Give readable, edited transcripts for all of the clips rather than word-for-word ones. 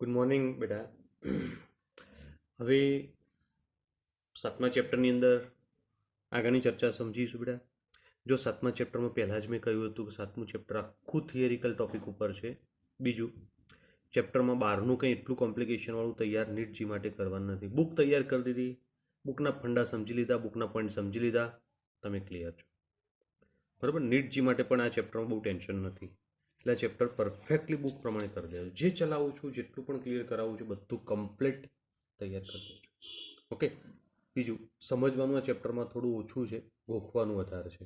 Good morning બેટા. હવે 7મા ચેપ્ટરની અંદર આગળની ચર્ચા સમજીશું બેટા. જો 7મા ચેપ્ટરમાં પહેલાં જ મેં કહ્યું હતું કે 7મું ચેપ્ટર આખું થિયરિકલ ટોપિક ઉપર છે. બીજું, ચેપ્ટરમાં 12નું કંઈ એટલું કોમ્પ્લિકેશનવાળું તૈયાર નીટ જી માટે કરવાનું નથી. બુક તૈયાર કરી દીધી, બુકના ફંડા સમજી લીધા, બુકના પોઈન્ટ સમજી લીધા, તમે ક્લિયર છો બરાબર. નીટ જી માટે પણ આ ચેપ્ટરમાં બહુ ટેન્શન નથી. એટલે આ ચેપ્ટર પરફેક્ટલી બુક પ્રમાણે કરી દેજો. જે ચલાવું છું, જેટલું પણ ક્લિયર કરાવું છું, બધું કમ્પ્લીટ તૈયાર કરી દેજો. ઓકે. બીજું, સમજવાનું આ ચેપ્ટરમાં થોડું ઓછું છે, ગોખવાનું વધારે છે.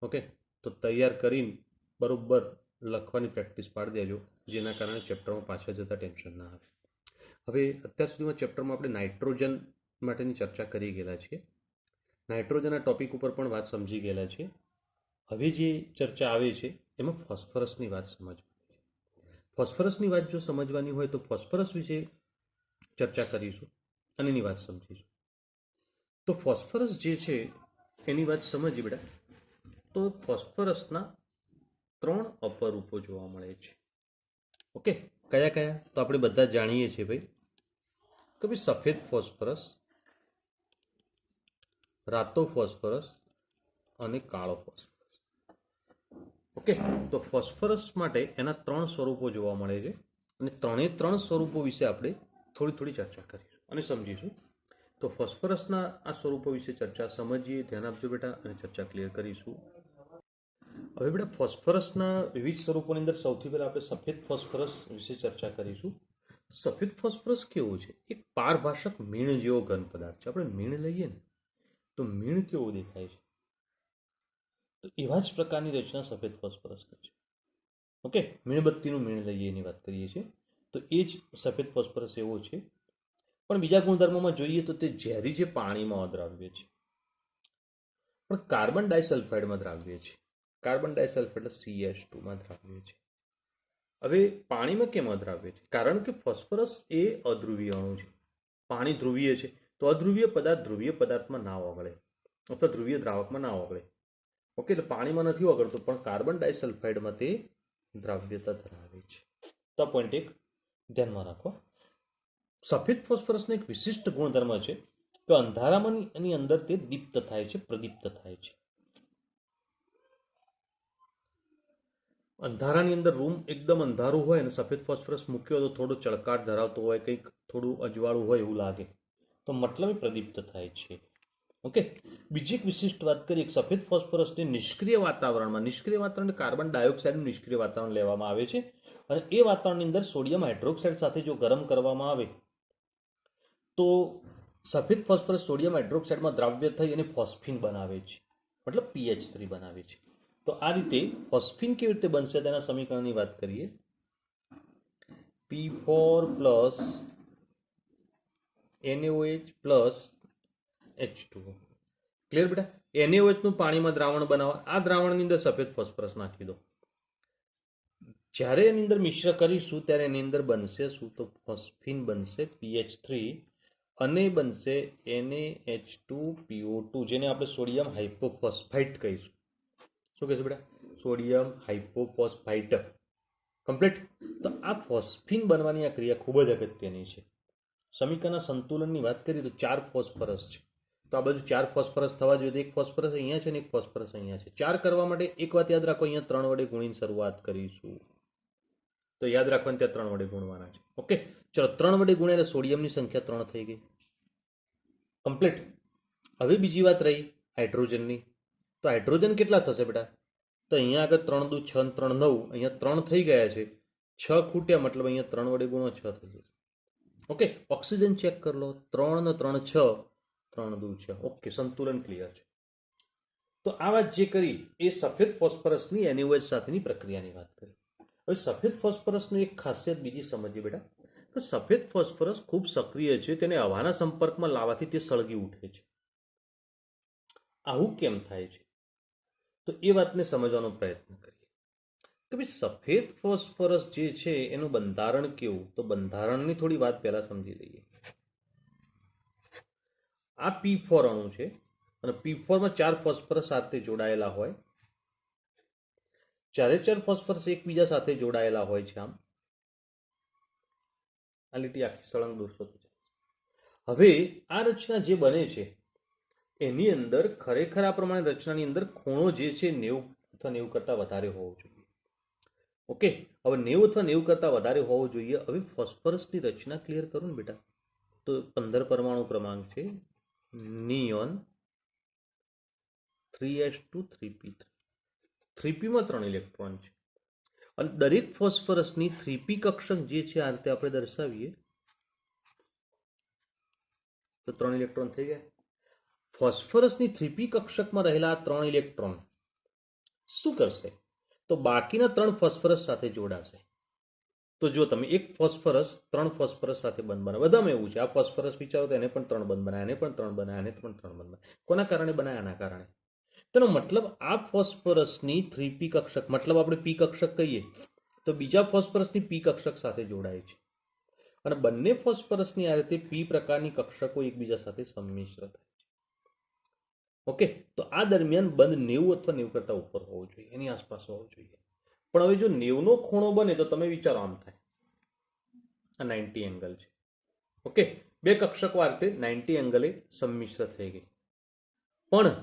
ઓકે, તો તૈયાર કરીને બરાબર લખવાની પ્રેક્ટિસ પાડી દેજો, જેના કારણે ચેપ્ટરમાં પાછળ જતાં ટેન્શન ના આવે. હવે અત્યાર સુધીમાં ચેપ્ટરમાં આપણે નાઇટ્રોજન માટેની ચર્ચા કરી ગયેલા છીએ. નાઇટ્રોજનના ટોપિક ઉપર પણ વાત સમજી ગયેલા છીએ. હવે જે ચર્ચા આવે છે એમાં ફોસ્ફરસની વાત સમજવાની છે. ફોસ્ફરસની વાત જો સમજવાની હોય તો ફોસ્ફરસ વિશે ચર્ચા કરીશું અને એની વાત સમજીશું. તો ફોસ્ફરસ જે છે એની વાત સમજીએ બેટા. તો ફોસ્ફરસના 3 અપરૂપો જોવા મળે છે. ઓકે, કયા કયા? તો આપણે બધા જાણીએ છીએ ભાઈ કે ભાઈ સફેદ ફોસ્ફરસ, રાતો ફોસ્ફરસ અને કાળો ફોસ્ફરસ. ઓકે, તો ફોસ્ફરસ માટે એના 3 સ્વરૂપો જોવા મળે છે અને 3 સ્વરૂપો વિશે આપણે થોડી ચર્ચા કરીશું અને સમજીશું. તો ફોસ્ફરસના આ સ્વરૂપો વિશે ચર્ચા સમજીએ, ધ્યાન આપજો બેટા, અને ચર્ચા ક્લિયર કરીશું. હવે બેટા, ફોસ્ફરસના વિવિધ સ્વરૂપોની અંદર સૌથી પહેલાં આપણે સફેદ ફોસ્ફરસ વિશે ચર્ચા કરીશું. સફેદ ફોસ્ફરસ કેવું છે? એક પારભાષક મીણ જેવો ઘન પદાર્થ છે. આપણે મીણ લઈએ ને તો મીણ કેવો દેખાય છે? તો એવા જ પ્રકારની રચના સફેદ ફોસ્ફરસની છે. ઓકે, મીણબત્તીનું મીણ લઈએ એની વાત કરીએ છીએ તો એ જ સફેદ ફોસ્ફરસ એવો છે. પણ બીજા ગુણધર્મોમાં જોઈએ તો તે ઝેરી છે, પાણીમાં અદ્રાવ્ય છે, પણ કાર્બન ડાયસલ્ફાઇડમાં દ્રાવ્ય છે. કાર્બન ડાયસલ્ફાઇડ CH2માં દ્રાવ્ય છે. હવે પાણીમાં કેમ અદ્રાવ્ય છે? કારણ કે ફોસ્ફરસ એ અધ્રુવીય અણુ છે. પાણી ધ્રુવીય છે, તો અધ્રુવીય પદાર્થ ધ્રુવીય પદાર્થમાં ના ઓગળે અથવા ધ્રુવીય દ્રાવકમાં ના ઓગળે. ઓકે, એટલે પાણીમાં નથી ઓગળતો, પણ કાર્બન ડાયસલ્ફાઇડમાં તે દ્રાવ્યતા ધરાવે છે. તો પોઈન્ટ એક ધ્યાનમાં રાખો. સફેદ ફોસ્ફરસનો એક વિશિષ્ટ ગુણધર્મ છે કે અંધારામાં એની અંદર તે દીપ્ત થાય છે, પ્રદીપ્ત થાય છે. અંધારાની અંદર રૂમ એકદમ અંધારું હોય અને સફેદ ફોસ્ફરસ મૂક્યો તો થોડો ચળકાટ ધરાવતો હોય, કંઈક થોડું અજવાળું હોય એવું લાગે, તો મતલબ એ પ્રદીપ્ત થાય છે. ઓકે, બીજી એક વિશિષ્ટ વાત કરીએ. સફેદ ફોસ્ફરસને નિષ્ક્રિય વાતાવરણ કાર્બન ડાયોક્સાઇડનું નિષ્ક્રિય વાતાવરણ લેવામાં આવે છે અને એ વાતાવરણની અંદર સોડિયમ હાઇડ્રોક્સાઇડ સાથે જો ગરમ કરવામાં આવે તો સફેદ ફોસ્ફરસ સોડિયમ હાઇડ્રોક્સાઇડમાં દ્રાવ્ય થઈ અને ફોસ્ફીન બનાવે છે, મતલબ PH3 બનાવે છે. તો આ રીતે ફોસ્ફીન કેવી રીતે બનશે તેના સમીકરણની વાત કરીએ. P4 + NaOH + H2O. ક્લિયર બેટા? NaOH નું પાણીમાં દ્રાવણ બનાવો. આ દ્રાવણની અંદર સફેદ ફોસ્ફરસ નાખી દો. જ્યારે એની અંદર મિશ્ર કરીશું ત્યારે એની અંદર બનશે શું? તો ફોસ્ફીન બનશે, PH3, અને બનશે NaH2PO2, જેને આપણે સોડિયમ હાઇપોફોસ્ફાઇટ કહીશું. શું કહીશું બેટા? સોડિયમ હાઇપોફોસ્ફાઇટ. કમ્પ્લીટ. તો આ ફોસ્ફીન બનવાની આ ક્રિયા ખૂબ જ અગત્યની છે. સમીકરણના સંતુલનની વાત કરીએ તો 4 ફોસ્ફરસ છે, તો આ બાજુ 4 ફોસ્ફરસ થવા જોઈએ. એક ફોસ્ફરસ અહીંયા છે ને એક ફોસ્ફરસ અહીંયા છે. 4 કરવા માટે એક વાત યાદ રાખો, અહીંયા 3 વડે ગુણીને શરૂઆત કરીશું. તો યાદ રાખવાનું, ત્યાં 3 વડે ગુણવાના છે. ઓકે, ચલો 3 વડે ગુણ્યા એટલે સોડિયમની સંખ્યા 3 થઈ ગઈ. કમ્પ્લીટ. હવે બીજી વાત રહી હાઇડ્રોજનની. તો હાઇડ્રોજન કેટલા થશે બેટા? તો અહીંયા આગળ 3 દુ 6 ને 3 9, અહીંયા 3 થઈ ગયા છે. 6 ખૂટ્યા મતલબ અહીંયા 3 વડે ગુણો 6 થઈ જશે. ઓકે, ઓક્સિજન ચેક કરી લો. 3 ને 3 6, 3 દુ 6. ઓકે, સંતુલન ક્લિયર છે. તો આ વાત જે કરી એ સફેદ ફોસ્ફરસની NaOH સાથેની પ્રક્રિયાની વાત કરી. હવે સફેદ ફોસ્ફરસની એક ખાસિયત બીજી સમજીએ બેટા. તો સફેદ ફોસ્ફરસ ખૂબ સક્રિય છે, તેને હવાના સંપર્કમાં લાવવાથી તે સળગી ઉઠે છે. આવું કેમ થાય છે? તો એ વાતને સમજવાનો પ્રયત્ન કરીએ કે ભાઈ સફેદ ફોસ્ફરસ જે છે એનું બંધારણ કેવું? તો બંધારણની થોડી વાત પહેલા સમજી લઈએ. આ P4 અણુ છે અને P4માં 4 ફોસ્ફરસ સાથે જોડાયેલા હોય. 4 ફોસ્ફરસ એકબીજા સાથે જોડાયેલા હોય છે આમ. આ લીટી આખી સળંગ દોરશો તો ચાલશે। હવે આ રચના જે બને છે એની અંદર ખરેખર આ પ્રમાણે રચનાની અંદર ખૂણો જે છે 90 અથવા 90 કરતાં વધારે હોવો જોઈએ। ઓકે, હવે 90 અથવા 90 કરતાં વધારે હોવો જોઈએ। હવે ફોસ્ફરસની રચના ક્લિયર કરું ને બેટા, તો 15 પરમાણુ ક્રમાંક છે, નિયોન 3s2 3p3, 3p માં 3 ઇલેક્ટ્રોન છે અને દરેક ફોસ્ફરસની 3p કક્ષક જે છે આ રીતે આપણે દર્શાવીએ તો 3 ઇલેક્ટ્રોન થઈ ગયા। ફોસ્ફરસની 3p કક્ષકમાં રહેલા 3 ઇલેક્ટ્રોન શું કરશે? તો બાકીના 3 ફોસ્ફરસ સાથે જોડાશે। તો જો તમે એક ફોસ્ફરસ 3 ફોસ્ફરસ સાથે બંધ બનાવે, બધામાં એવું છે। આ ફોસ્ફરસ વિચારો તો એને પણ 3 બંધ બનાવે, એને પણ 3 બનાવે, એને પણ 3 બંધ બનાવે। કોના કારણે બનાવે? આના કારણે। તેનો મતલબ આ ફોસ્ફરસની 3p કક્ષક, મતલબ આપણે p કક્ષક કહીએ તો બીજા ફોસ્ફરસની p કક્ષક સાથે જોડાય છે અને બંને ફોસ્ફરસની આ રીતે p પ્રકારની કક્ષકો એકબીજા સાથે સંમિશ્ર થાય છે। ઓકે, તો આ દરમિયાન બંધ 90 અથવા 90 કરતાં ઉપર હોવો જોઈએ, એની આસપાસ હોવો જોઈએ। પણ હવે જો 90 નો ખૂણો બને તો તમે વિચારો આમ થાય, આ 90 એંગલ છે। ઓકે, બે કક્ષકો આ રીતે 90 એંગલે સંમિશ્ર થઈ ગઈ, પણ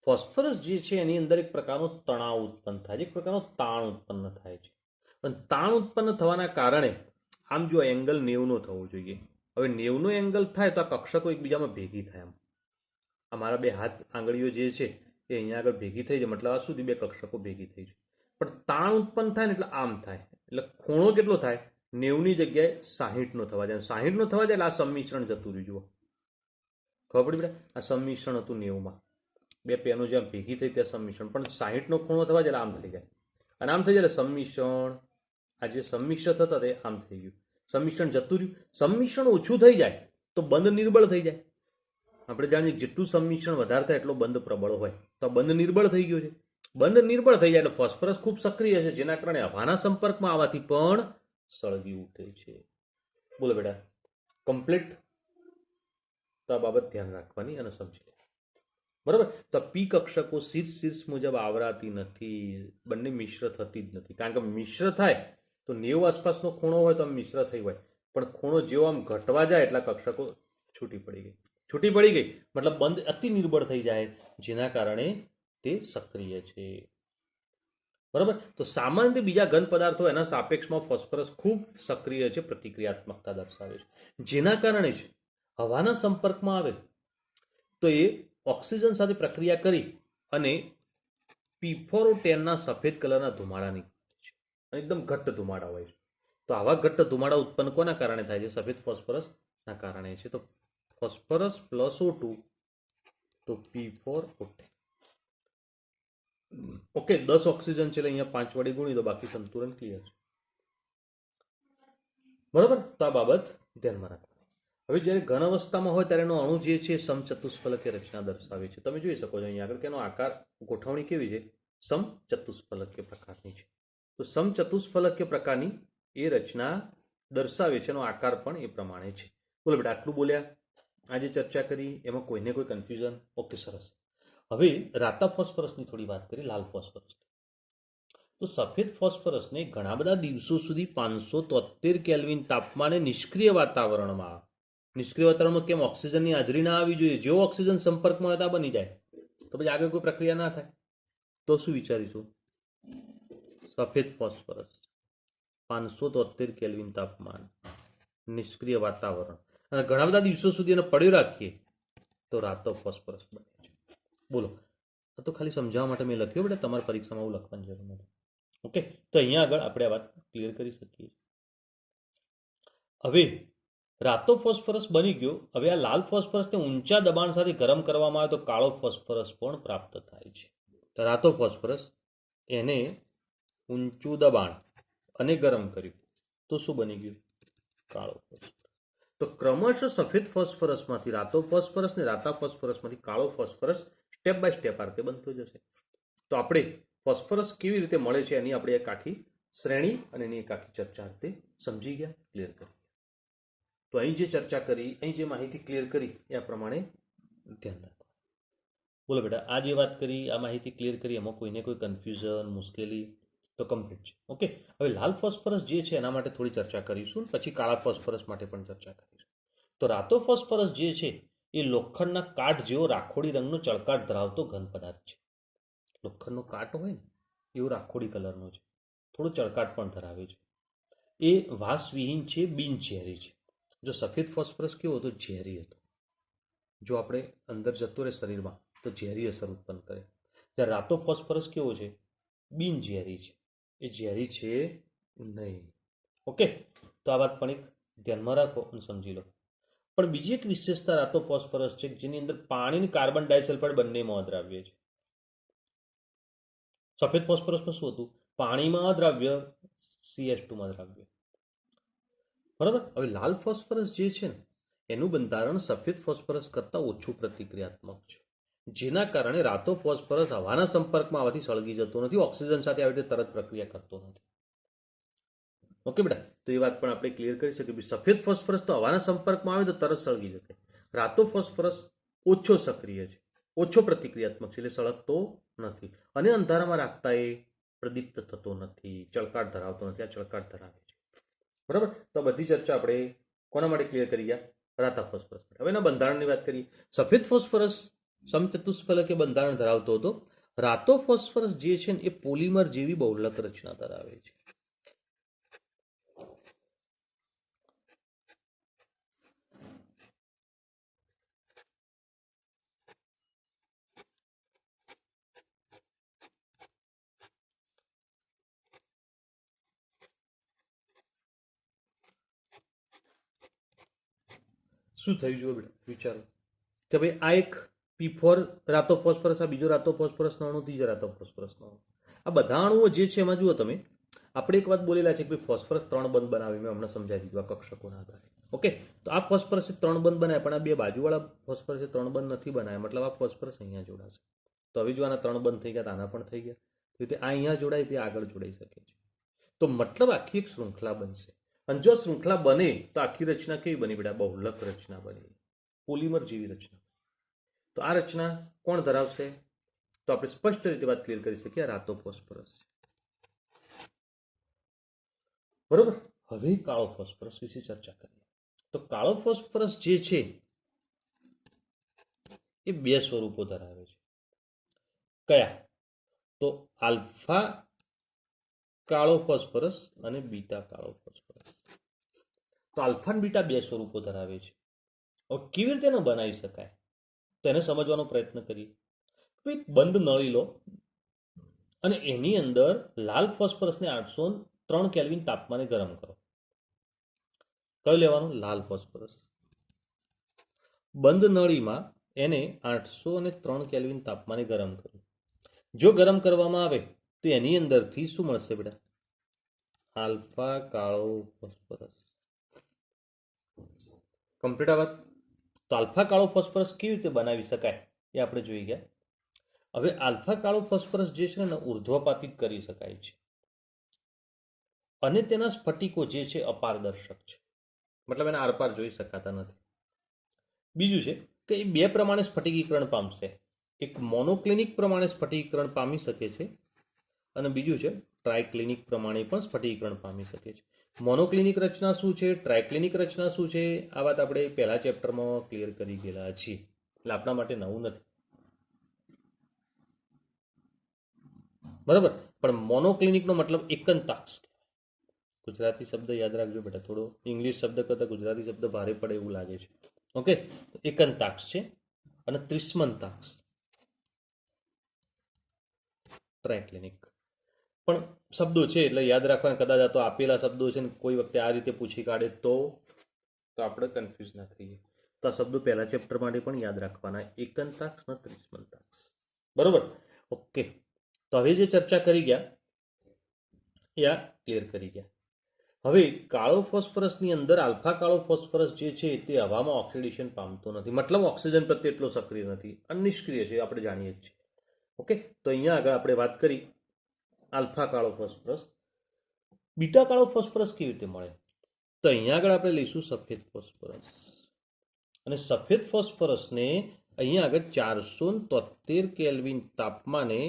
ફોસ્ફરસ જે છે એની અંદર એક પ્રકારનો તણાવ ઉત્પન્ન થાય છે, એક પ્રકારનો તાણ ઉત્પન્ન થાય છે અને તાણ ઉત્પન્ન થવાના કારણે આમ જો એંગલ 90 નો થવો જોઈએ। હવે 90 નો એંગલ થાય તો આ કક્ષકો એકબીજામાં ભેગી થાય। આમ અમારા બે હાથ આંગળીઓ જે છે એ અહીંયા આગળ ભેગી થઈ જાય, મતલબ આ સુધી બે કક્ષકો ભેગી થઈ જાય, પણ તાણ ઉત્પન્ન થાય ને એટલે આમ થાય, એટલે ખૂણો કેટલો થાય? 90 ની જગ્યાએ 60 નો થવા જાય। 60 નો થવા જાય એટલે આ સંમિશ્રણ જતું રહ્યું। જુઓ, ખબર પડી બેટા, આ સંમિશ્રણ હતું 90 માં, બે પેનો જ્યાં ભેગી થઈ ત્યાં સંમિશ્રણ, પણ 60 નો ખૂણો થવા જાય આમ થઈ જાય અને આમ થઈ જાય એટલે સંમિશ્રણ, આ જે સંમિશ્ર થતા તે આમ થઈ ગયું, સંમિશ્રણ જતું રહ્યું। સંમિશ્રણ ઓછું થઈ જાય તો બંધ નિર્બળ થઈ જાય। આપણે જાણીએ જેટલું સંમિશ્રણ વધારે થાય એટલો બંધ પ્રબળ હોય, તો આ બંધ નિર્બળ થઈ ગયો છે। બંધ નિર્બળ થઈ જાય એટલે ફોસ્ફરસ ખૂબ સક્રિય છે, જેના કારણે હવાના સંપર્કમાં આવવાથી પણ સળગી ઉઠે છે। બોલો બેટા, કમ્પ્લીટ? તો આ બાબત ધ્યાન રાખવાની અને સમજી લેવાની, બરાબર? તો પી કક્ષકો શીર્ષ મુજબ આવરાતી નથી, બંને મિશ્ર થતી જ નથી, કારણ કે મિશ્ર થાય તો 90 આસપાસનો ખૂણો હોય તો મિશ્ર થઈ હોય, પણ ખૂણો જેવો આમ ઘટવા જાય એટલા કક્ષકો છૂટી પડી ગઈ, મતલબ બંધ અતિ નિર્બળ થઈ જાય, જેના કારણે તે સક્રિય છે, બરાબર? તો સામાન્ય બીજા ઘન પદાર્થો એના સાપેક્ષમાં ફોસ્ફરસ ખૂબ સક્રિય છે, પ્રતિક્રિયાત્મકતા દર્શાવે છે, જેના કારણે જ હવાના સંપર્કમાં આવે તો એ ઓક્સિજન સાથે પ્રક્રિયા કરી અને P4O10ના સફેદ કલરના ધુમાડા નીકળે છે, એકદમ ઘટ્ટ ધુમાડા હોય છે। તો આવા ઘટ્ટ ધુમાડા ઉત્પન્ન કોના કારણે થાય છે? સફેદ ફોસ્ફરસના કારણે છે। તો ફોસ્ફરસ પ્લસ O2 તો P4O10। ઓકે, 10 ઓક્સિજન છે એટલે અહીંયા 5 વડે ગુણી દો, બાકી સંતુલન ક્લિયર છે, બરાબર? તો આ બાબત ધ્યાનમાં રાખવાની। હવે જ્યારે ઘન અવસ્થામાં હોય ત્યારે એનો અણુ જે છે સમચતુષ્ફલકીય રચના દર્શાવે છે। તમે જોઈ શકો છો અહીંયા આગળ કે એનો આકાર, ગોઠવણી કેવી છે? સમચતુષ્ફલકીય પ્રકારની છે। તો સમચતુષ્ફલકીય પ્રકારની એ રચના દર્શાવે છે, એનો આકાર પણ એ પ્રમાણે છે। બોલો બેટા, આટલું બોલ્યા? આજે ચર્ચા કરી, એમાં કોઈને કોઈ કન્ફ્યુઝન? ઓકે, સરસ। હવે રાતા ફોસ્ફરસની થોડી વાત કરી, લાલ ફોસ્ફરસ। તો સફેદ ફોસ્ફરસને ઘણા બધા દિવસો સુધી 573 કેલ્વિન તાપમાને નિષ્ક્રિય વાતાવરણમાં, નિષ્ક્રિય વાતાવરણમાં કેમ? ઓક્સિજનની હાજરી ના આવી જોઈએ, જેવો ઓક્સિજન સંપર્કમાં હોય બની જાય, તો પછી આગળ કોઈ પ્રક્રિયા ના થાય, તો શું વિચારીશું? સફેદ ફોસ્ફરસ 573 કેલ્વિન તાપમાન, નિષ્ક્રિય વાતાવરણ, અને ઘણા બધા દિવસો સુધી એને પડ્યો રાખીએ તો રાતો ફોસ્ફરસ બને છે। બોલો, તો ખાલી સમજાવવા માટે મેં લખ્યું બેટા, તમારે પરીક્ષામાં આવું લખવાની જરૂર નથી। ઓકે, તો અહીંયા આગળ આપણે આ વાત ક્લિયર કરી શકીએ। હવે રાતો ફોસ્ફરસ બની ગયો। હવે આ લાલ ફોસ્ફરસને ઊંચા દબાણ સાથે ગરમ કરવામાં આવે તો કાળો ફોસ્ફરસ પણ પ્રાપ્ત થાય છે। તો રાતો ફોસ્ફરસ એને ઊંચું દબાણ અને ગરમ કર્યું તો શું બની ગયું? કાળો ફોસ્ફરસ। તો ક્રમશઃ સફેદ ફોસ્ફરસમાંથી રાતો ફોસ્ફરસ ને રાતા ફોસ્ફરસમાંથી કાળો ફોસ્ફરસ સ્ટેપ બાય સ્ટેપ આ રીતે બનતો જશે। તો આપણે ફોસ્ફરસ કેવી રીતે મળે છે એની આપણે એક આખી શ્રેણી અને એની એક આખી ચર્ચા રીતે સમજી ગયા, ક્લિયર કરી। તો અહીં જે ચર્ચા કરી, અહીં જે માહિતી ક્લિયર કરી એ આ પ્રમાણે ધ્યાન રાખો। બોલો બેટા, આ જે વાત કરી, આ માહિતી ક્લિયર કરી, એમાં કોઈને કોઈ કન્ફ્યુઝન, મુશ્કેલી? તો કમ્પ્લીટ છે. ઓકે, હવે લાલ ફોસ્ફરસ જે છે એના માટે થોડી ચર્ચા કરીશું, પછી કાળા ફોસ્ફરસ માટે પણ ચર્ચા કરીશું. તો રાતો ફોસ્ફરસ જે છે એ લોખંડના કાટ જેવો રાખોડી રંગનો ચળકાટ ધરાવતો ઘન પદાર્થ છે. લોખંડનો કાટ હોય ને એવો રાખોડી કલરનો છે, થોડો ચળકાટ પણ ધરાવે છે. એ વાસવિહીન છે, બિનઝેરી છે. જો સફેદ ફોસ્ફરસ કેવો હતો? ઝેરી હતો. જો આપણે અંદર જતો રહે શરીરમાં તો ઝેરી અસર ઉત્પન્ન કરે. ત્યારે રાતો ફોસ્ફરસ કેવો છે? બિનઝેરી છે, એ ઝેરી છે નહીં. ઓકે, તો આ વાત પણ એક ધ્યાનમાં રાખો અને સમજી લો. પણ બીજી એક વિશેષતા રાતો ફોસ્ફરસ છે જેની અંદર પાણી અને કાર્બન ડાયસલ્ફાઇડ બંનેમાં અદ્રાવ્ય છે. સફેદ ફોસ્ફરસમાં શું હતું? પાણીમાં અદ્રાવ્ય, CH2 માં અદ્રાવ્ય. બરાબર. હવે લાલ ફોસ્ફરસ જે છે ને એનું બંધારણ સફેદ ફોસ્ફરસ કરતાં ઓછું પ્રતિક્રિયાત્મક છે, જેના કારણે રાતો ફોસ્ફરસ હવાના સંપર્કમાં આવવાથી સળગી જતો નથી, ઓક્સિજન સાથે આવી રીતે તરત પ્રક્રિયા કરતો નથી. ઓકે બેટા, તો એ વાત પણ આપણે ક્લિયર કરી શકીએ. સફેદ ફોસ્ફરસ તો હવાના સંપર્કમાં આવે તો તરત સળગી જશે. રાતો ફોસ્ફરસ ઓછો સક્રિય છે, ઓછો પ્રતિક્રિયાત્મક છે, એટલે સળગતો નથી અને અંધારામાં રાખતા એ પ્રદીપ્ત થતો નથી, ચળકાટ ધરાવતો નથી. આ ચળકાટ ધરાવે છે. બરાબર. તો બધી ચર્ચા આપણે કોના માટે ક્લિયર કરી ગયા? રાતા ફોસ્ફરસ. હવે એના બંધારણની વાત કરીએ. સફેદ ફોસ્ફરસ સમચતુષ્ફલકીય બંધારણ ધરાવતો હતો. રાતો ફોસ્ફરસ જે છે ને એ પોલિમર જેવી બહુલક રચના ધરાવે છે. શું થયું જુઓ બેટા, વિચારો કે ભાઈ આ એક P4 રાતો ફોસ્ફરસ, આ બીજો રાતો ફોસ્ફરસનો અણુ, ત્રીજો રાતો ફોસ્ફરસનો અણુ. આ બધા અણુઓ જે છે એમાં જુઓ તમે, આપણે એક વાત બોલેલા છે કે ભાઈ ફોસ્ફરસ 3 બંધ બનાવી, મેં હમણાં સમજાવી દીધું આ કક્ષકોના આધારે. ઓકે, તો આ ફોસ્ફરસ 3 બંધ બનાવે, પણ આ બે બાજુવાળા ફોસ્ફરસ 3 બંધ નથી બનાવ્યા, મતલબ આ ફોસ્ફરસ અહીંયા જોડાશે. તો હવે જો આના 3 બંધ થઈ ગયા તો આના પણ થઈ ગયા. તો રીતે આ અહીંયા જોડાય તે આગળ જોડાઈ શકે છે. તો મતલબ આખી એક શૃંખલા બનશે. અને જો શૃંખલા બને તો આખી રચના કેવી બની બેટા? બહુલક રચના બની, પોલિમર જેવી રચના. તો આ રચના કોણ ધરાવશે? તો આપણે સ્પષ્ટ રીતે વાત ક્લિયર કરી શકીએ, રાતો ફોસ્ફરસ. બરોબર. હવે કાળો ફોસ્ફરસ વિશે ચર્ચા કરીએ. તો કાળો ફોસ્ફરસ જે છે એ બે સ્વરૂપો ધરાવે છે. કયા? તો આલ્ફા કાળો ફોસ્ફરસ અને બીટા કાળો ફોસ્ફરસ. તો આલ્ફા અને બીટા બે સ્વરૂપો ધરાવે છે. કેવી રીતે એને બનાવી શકાય તો એને સમજવાનો પ્રયત્ન કરીએ. એક બંધ નળી લો અને એની અંદર લાલ ફોસ્ફરસને 803 કેલ્વિન તાપમાને ગરમ કરો. કયું લેવાનું? લાલ ફોસ્ફરસ. બંધ નળીમાં એને 803 કેલ્વિન તાપમાને ગરમ કરો. જો ગરમ કરવામાં આવે તો એની અંદરથી શું મળશે બેટા? આલ્ફા કાળો ફોસ્ફરસ. કમ્પ્લીટ આ વાત. તો આલ્ફા કાળો ફોસ્ફરસ કેવી રીતે બનાવી શકાય એ આપણે જોઈ ગયા. હવે આલ્ફા કાળો ફોસ્ફરસ જે છે ને ઉર્ધ્વપાતિત કરી શકાય છે અને તેના સ્ફટિકો જે છે અપારદર્શક છે, મતલબ એને આરપાર જોઈ શકાતા નથી. બીજું છે કે એ બે પ્રમાણે સ્ફટિકીકરણ પામશે. એક મોનોક્લિનિક પ્રમાણે સ્ફટિકીકરણ પામી શકે છે અને બીજું છે ટ્રાયક્લિનિક પ્રમાણે પણ સ્ફટિકીકરણ પામી શકે છે. મોનોક્લિનિક રચના શું છે, ટ્રાયક્લિનિક રચના શું છે, આ વાત આપણે પહેલા ચેપ્ટરમાં ક્લિયર કરી ગયેલા છીએ, એટલે આપણા માટે નવું નથી. બરાબર. પણ મોનોક્લિનિકનો મતલબ એકંતાક્ષ. ગુજરાતી શબ્દ યાદ રાખજો બેટા, થોડો ઇંગ્લિશ શબ્દ કરતાં ગુજરાતી શબ્દ ભારે પડે એવું લાગે છે. ઓકે, એકંતાક્ષ છે અને ત્રિસ્મંતાક્ષ ટ્રાયક્લિનિક. પણ શબ્દો છે એટલે યાદ રાખવાના. કદાચ આ તો આપેલા શબ્દો છે ને કોઈ વખતે આ રીતે પૂછી કાઢે તો આપણે કન્ફ્યુઝ ના થઈએ. તો આ શબ્દો પહેલા ચેપ્ટર માટે પણ યાદ રાખવાના, એકંતાક્ષ અને ત્રિસ્મંતાક્ષ. બરોબર. ઓકે, તો હવે જે ચર્ચા કરી ગયા એ આ ક્લિયર કરી ગયા. હવે કાળો ફોસ્ફરસની અંદર આલ્ફા કાળો ફોસ્ફરસ જે છે તે હવામાં ઓક્સિડેશન પામતો નથી, મતલબ ઓક્સિજન પ્રત્યે એટલો સક્રિય નથી, અનિષ્ક્રિય છે, આપણે જાણીએ જ છીએ. ઓકે, તો અહીંયા આગળ આપણે વાત કરી આલ્ફા કાળો ફોસ્ફરસ. બીટા કાળો ફોસ્ફરસ કેવી રીતે મળે? તો અહીંયા આગળ આપણે લઈશું સફેદ ફોસ્ફરસ, અને સફેદ ફોસ્ફરસને અહીંયા આગળ 473 કેલ્વિન તાપમાને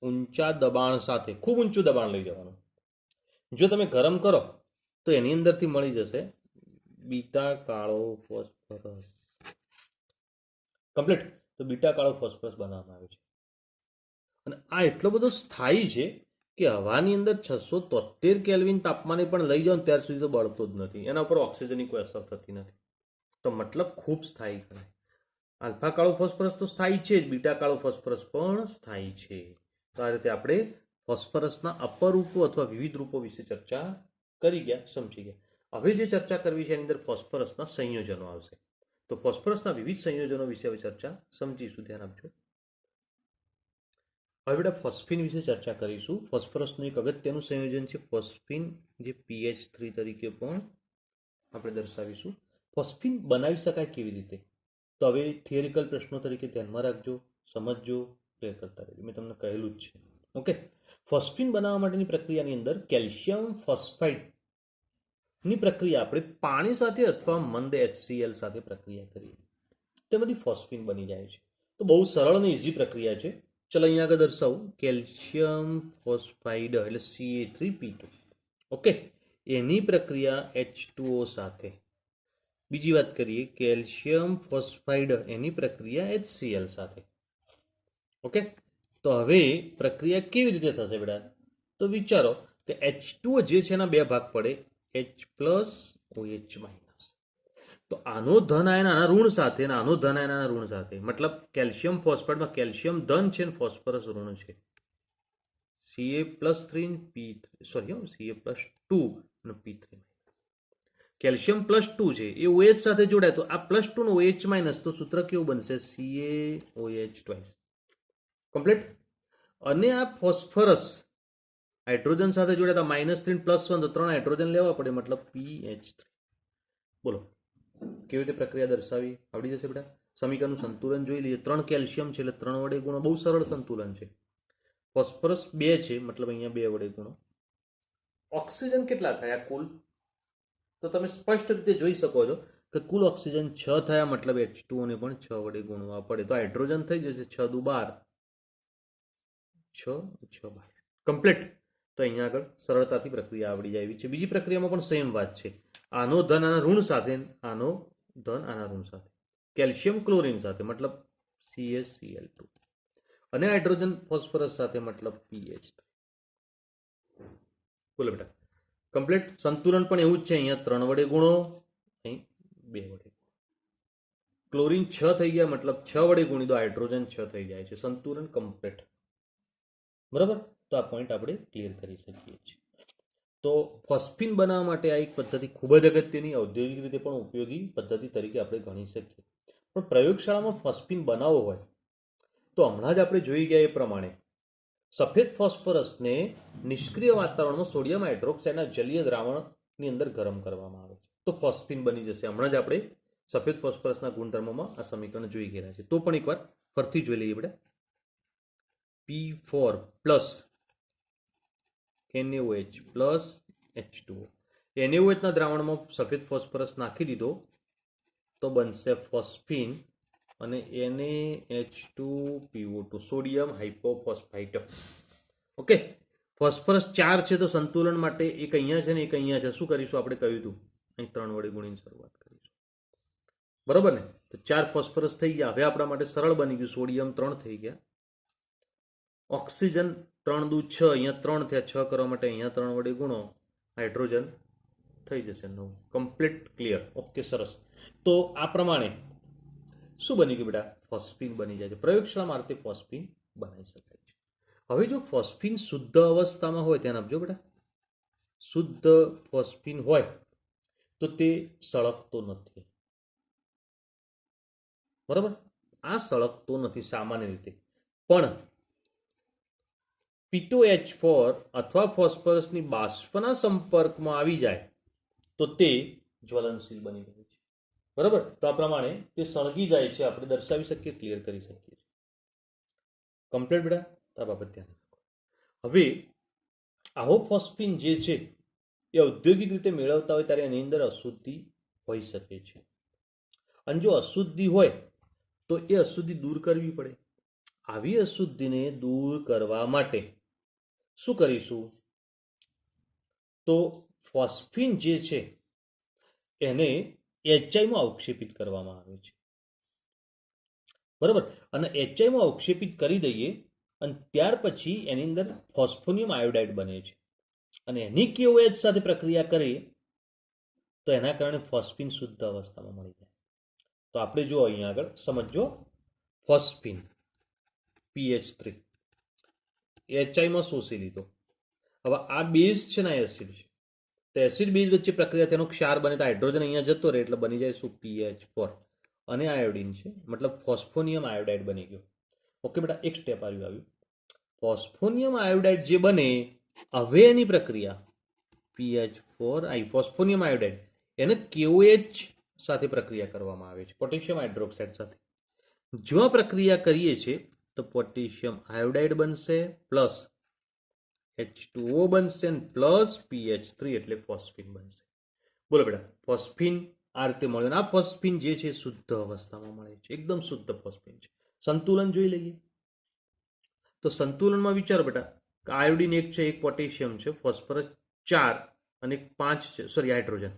ઊંચા દબાણ સાથે, ખૂબ ઊંચું દબાણ લઈ જવાનું. જો તમે ગરમ કરો તો એની અંદરથી મળી જશે બીટા કાળો ફોસ્ફરસ. કમ્પ્લીટ. તો બીટા કાળો ફોસ્ફરસ બનાવવામાં આવે છે. અને આ એટલો બધો સ્થાયી છે કે હવાની અંદર 673 કેલ્વિન તાપમાને પણ લઈ જાઓ ત્યાર સુધી તો બળતો જ નથી. એના ઉપર ઓક્સિજનની કોઈ અસર થતી નથી. તો મતલબ ખૂબ સ્થાયી કહેવાય. આલ્ફા કાળો ફોસ્ફરસ તો સ્થાયી છે જ, બીટા કાળો ફોસ્ફરસ પણ સ્થાયી છે. તો આ રીતે આપણે ફોસ્ફરસના અપરૂપો અથવા વિવિધ રૂપો વિશે ચર્ચા કરી ગયા, સમજી ગયા. હવે જે ચર્ચા કરવી છે એની અંદર ફોસ્ફરસના સંયોજનો આવશે. તો ફોસ્ફરસના વિવિધ સંયોજનો વિશે હવે ચર્ચા સમજીશું, ધ્યાન આપજો. હવે બેટા ફોસ્ફીન વિશે ચર્ચા કરીશું. ફોસ્ફરસનું એક અગત્યનું સંયોજન છે ફોસ્ફીન, જે PH3 તરીકે પણ આપણે દર્શાવીશું. ફોસ્ફીન બનાવી શકાય કેવી રીતે? તો હવે થિયરિકલ પ્રશ્નો તરીકે ધ્યાનમાં રાખજો, સમજજો, ક્લિયર કરતા રહેજો. મેં તમને કહેલું જ છે. ઓકે. ફોસ્ફીન બનાવવા માટેની પ્રક્રિયાની અંદર કેલ્શિયમ ફોસ્ફાઇડની પ્રક્રિયા આપણે પાણી સાથે અથવા મંદ HCl સાથે પ્રક્રિયા કરીએ, તેમાંથી ફોસ્ફીન બની જાય છે. તો બહુ સરળ અને ઇઝી પ્રક્રિયા છે. ચલો અહીંયા આગળ દર્શાવું. કેલ્શિયમ ફોસ્ફાઇડ એટલે Ca3P2. ઓકે. એની પ્રક્રિયા H2O સાથે. બીજી વાત કરીએ, કેલ્શિયમ ફોસ્ફાઇડ એની પ્રક્રિયા HCl સાથે. ઓકે. તો હવે પ્રક્રિયા કેવી રીતે થશે બેટા? તો વિચારો કે H2O જે છે એના બે ભાગ પડે, H પ્લસ OH માઇનસ. તો આનો ધન આયન આના ઋણ સાથે અને આનો ધન આયન આના ઋણ સાથે. મતલબ કેલ્શિયમ ફોસ્ફેટમાં કેલ્શિયમ ધન છે અને ફોસ્ફરસ ઋણ છે. Ca+3 P3 સોરી Ca+2 અને P3. કેલ્શિયમ +2 છે એ OH સાથે જોડાય તો આ +2 નો OH માઇનસ, તો સૂત્ર કેવું બનશે? CaOH2. કમ્પ્લીટ. અને આ ફોસ્ફરસ હાઇડ્રોજન સાથે જોડાય તો -3 +1, તો 3 હાઇડ્રોજન લેવા પડે, મતલબ PH3. બોલો કેવી રીતે પ્રક્રિયા દર્શાવી? આવડી જશે બેટા. સમીકરણનું સંતુલન જોઈ લઈએ. 3 કેલ્શિયમ છે એટલે 3 વડે ગુણો. બહુ સરળ સંતુલન છે. ફોસ્ફરસ 2 છે, મતલબ અહીંયા 2 વડે ગુણો. ઓક્સિજન કેટલા થયા કુલ? તો તમે સ્પષ્ટ રીતે જોઈ શકો છો કે કુલ ઓક્સિજન 6 થયા, મતલબ H2O ને પણ 6 વડે ગુણવા પડે. તો હાઇડ્રોજન થઈ જશે 6 દુ 12, 6 6 12. કમ્પ્લીટ. તો અહીંયા આગળ સરળતાથી પ્રક્રિયા આવડી જાય એવી છે. બીજી પ્રક્રિયામાં પણ સેમ વાત છે. આનો ધન આના ઋણ સાથે, આનો ધન આના ઋણ સાથે. કેલ્શિયમ ક્લોરીન સાથે, મતલબ CaCl2. અને હાઇડ્રોજન ફોસ્ફરસ સાથે, મતલબ PH3. બોલો બેટા. કમ્પ્લીટ. સંતુલન પણ એવું જ છે. અહીંયા 3 વડે ગુણો, અહીં 2 વડે. ક્લોરીન 6 થઈ ગયા, મતલબ 6 વડે ગુણી દો, હાઇડ્રોજન 6 થઈ જાય છે. સંતુલન કમ્પ્લીટ. બરાબર. તો આ પોઈન્ટ આપણે ક્લિયર કરી શકીએ છીએ. તો ફોસ્ફીન બનાવવા માટે આ એક પદ્ધતિ ખૂબ જ અગત્યની, ઔદ્યોગિક રીતે પણ ઉપયોગી પદ્ધતિ તરીકે આપણે ગણી શકીએ. પણ પ્રયોગશાળામાં ફોસ્ફીન બનાવવો હોય તો હમણાં જ આપણે જોઈ ગયા એ પ્રમાણે સફેદ ફોસ્ફરસને નિષ્ક્રિય વાતાવરણમાં સોડિયમ હાઇડ્રોક્સાઇડના જલીય દ્રાવણની અંદર ગરમ કરવામાં આવે છે તો ફોસ્ફીન બની જશે. હમણાં જ આપણે સફેદ ફોસ્ફરસના ગુણધર્મોમાં આ સમીકરણ જોઈ ગયા છે. તો પણ એકવાર ફરીથી જોઈ લઈએ આપણે. P4 plus NaOH plus H2O. NaOH ના દ્રાવણમાં સફેદ ફોસ્ફરસ નાખી દીધો તો બનશે ફોસ્ફીન અને NaH2PO2 સોડિયમ હાઇપોફોસ્ફાઇટ. ઓકે. ફોસ્ફરસ 4 છે તો સંતુલન માટે એક અહીંયા છે ને એક અહીંયા છે. શું કરીશું? આપણે કહ્યું હતું અહીં 3 વડે ગુણીને શરૂઆત કરીશું. બરાબર ને? તો 4 ફોસ્ફરસ થઈ ગયા. હવે આપણા માટે સરળ બની ગયું. સોડિયમ 3 થઈ ગયા. ઓક્સિજન 3 દુ 6, અહીંયા 3 થયા. 6 કરવા માટે અહીંયા 3 વડે ગુણો, હાઇડ્રોજન થઈ જશે 9. કમ્પ્લીટ. ક્લિયર. ઓકે, સરસ. તો આ પ્રમાણે શું બની ગયું બેટા? ફોસ્ફીન બની જાય છે. પ્રયોગશાળા મારફતે ફોસ્ફીન બનાવી શકાય છે. હવે જો ફોસ્ફીન શુદ્ધ અવસ્થામાં હોય, ધ્યાન આપજો બેટા, શુદ્ધ ફોસ્ફીન હોય તો તે સળગતો નથી. બરાબર? આ સળગતો નથી સામાન્ય રીતે. પણ P2H4 અથવા ફોસ્ફરસની બાષ્પના સંપર્કમાં આવી જાય તો તે જ્વલનશીલ બની જાય છે. બરાબર? તો આ પ્રમાણે તે સળગી જાય છે. આપણે દર્શાવી શકીએ, ક્લિયર કરી શકીએ. કમ્પ્લીટ બેટા. આ બાબત ધ્યાન રાખો. હવે આવો ફોસ્ફીન જે છે એ ઔદ્યોગિક રીતે મેળવતા હોય ત્યારે એની અંદર અશુદ્ધિ હોઈ શકે છે. અને જો અશુદ્ધિ હોય તો એ અશુદ્ધિ દૂર કરવી પડે. આવી અશુદ્ધિને દૂર કરવા માટે શું કરીશું? તો ફોસ્ફીન જે છે એને એચઆઈમાં અવક્ષેપિત કરવામાં આવે છે, બરાબર. અને એચઆઈમાં અવક્ષેપિત કરી દઈએ અને ત્યાર પછી એની અંદર ફોસ્ફોનિયમ આયોડાઇડ બને છે અને એની કેઓએચ સાથે પ્રક્રિયા કરીએ તો એના કારણે ફોસ્ફીન શુદ્ધ અવસ્થામાં મળી જાય. તો આપણે જો અહીંયા આગળ સમજો, ફોસ્ફીન PH3 એચઆઈમાં શોષી લીધો. હવે આ બેઝ છે ને એસિડ છે, તો એસિડ બેઝ વચ્ચે પ્રક્રિયા તેનો ક્ષાર બને તો હાઇડ્રોજન અહીંયા જતો રહે એટલે બની જાય શું? PH4. અને આયોડિન છે, મતલબ ફોસ્ફોનિયમ આયોડાઇડ બની ગયો. ઓકે બેટા, એક સ્ટેપ આવ્યું. ફોસ્ફોનિયમ આયોડાઇડ જે બને, હવે એની પ્રક્રિયા PH4 ફોસ્ફોનિયમ આયોડાઇડ એને KOH સાથે પ્રક્રિયા કરવામાં આવે છે, પોટેશિયમ હાઇડ્રોક્સાઇડ સાથે. જો આ પ્રક્રિયા કરીએ છીએ તો પોટેશિયમ આયોડાઇડ બનશે પ્લસ H2O બનશે પ્લસ PH3 એટલે ફોસ્ફીન બનશે. બોલો બેટા, ફોસ્ફીન આ રીતે મળે. આ ફોસ્ફીન જે છે શુદ્ધ અવસ્થામાં મળે છે, એકદમ શુદ્ધ ફોસ્ફીન છે. સંતુલન જોઈ લઈએ. તો સંતુલનમાં વિચારો બેટા, આયોડિન 1 છે, 1 પોટેશિયમ છે, ફોસ્ફરસ 4 અને 5 છે, સોરી હાઇડ્રોજન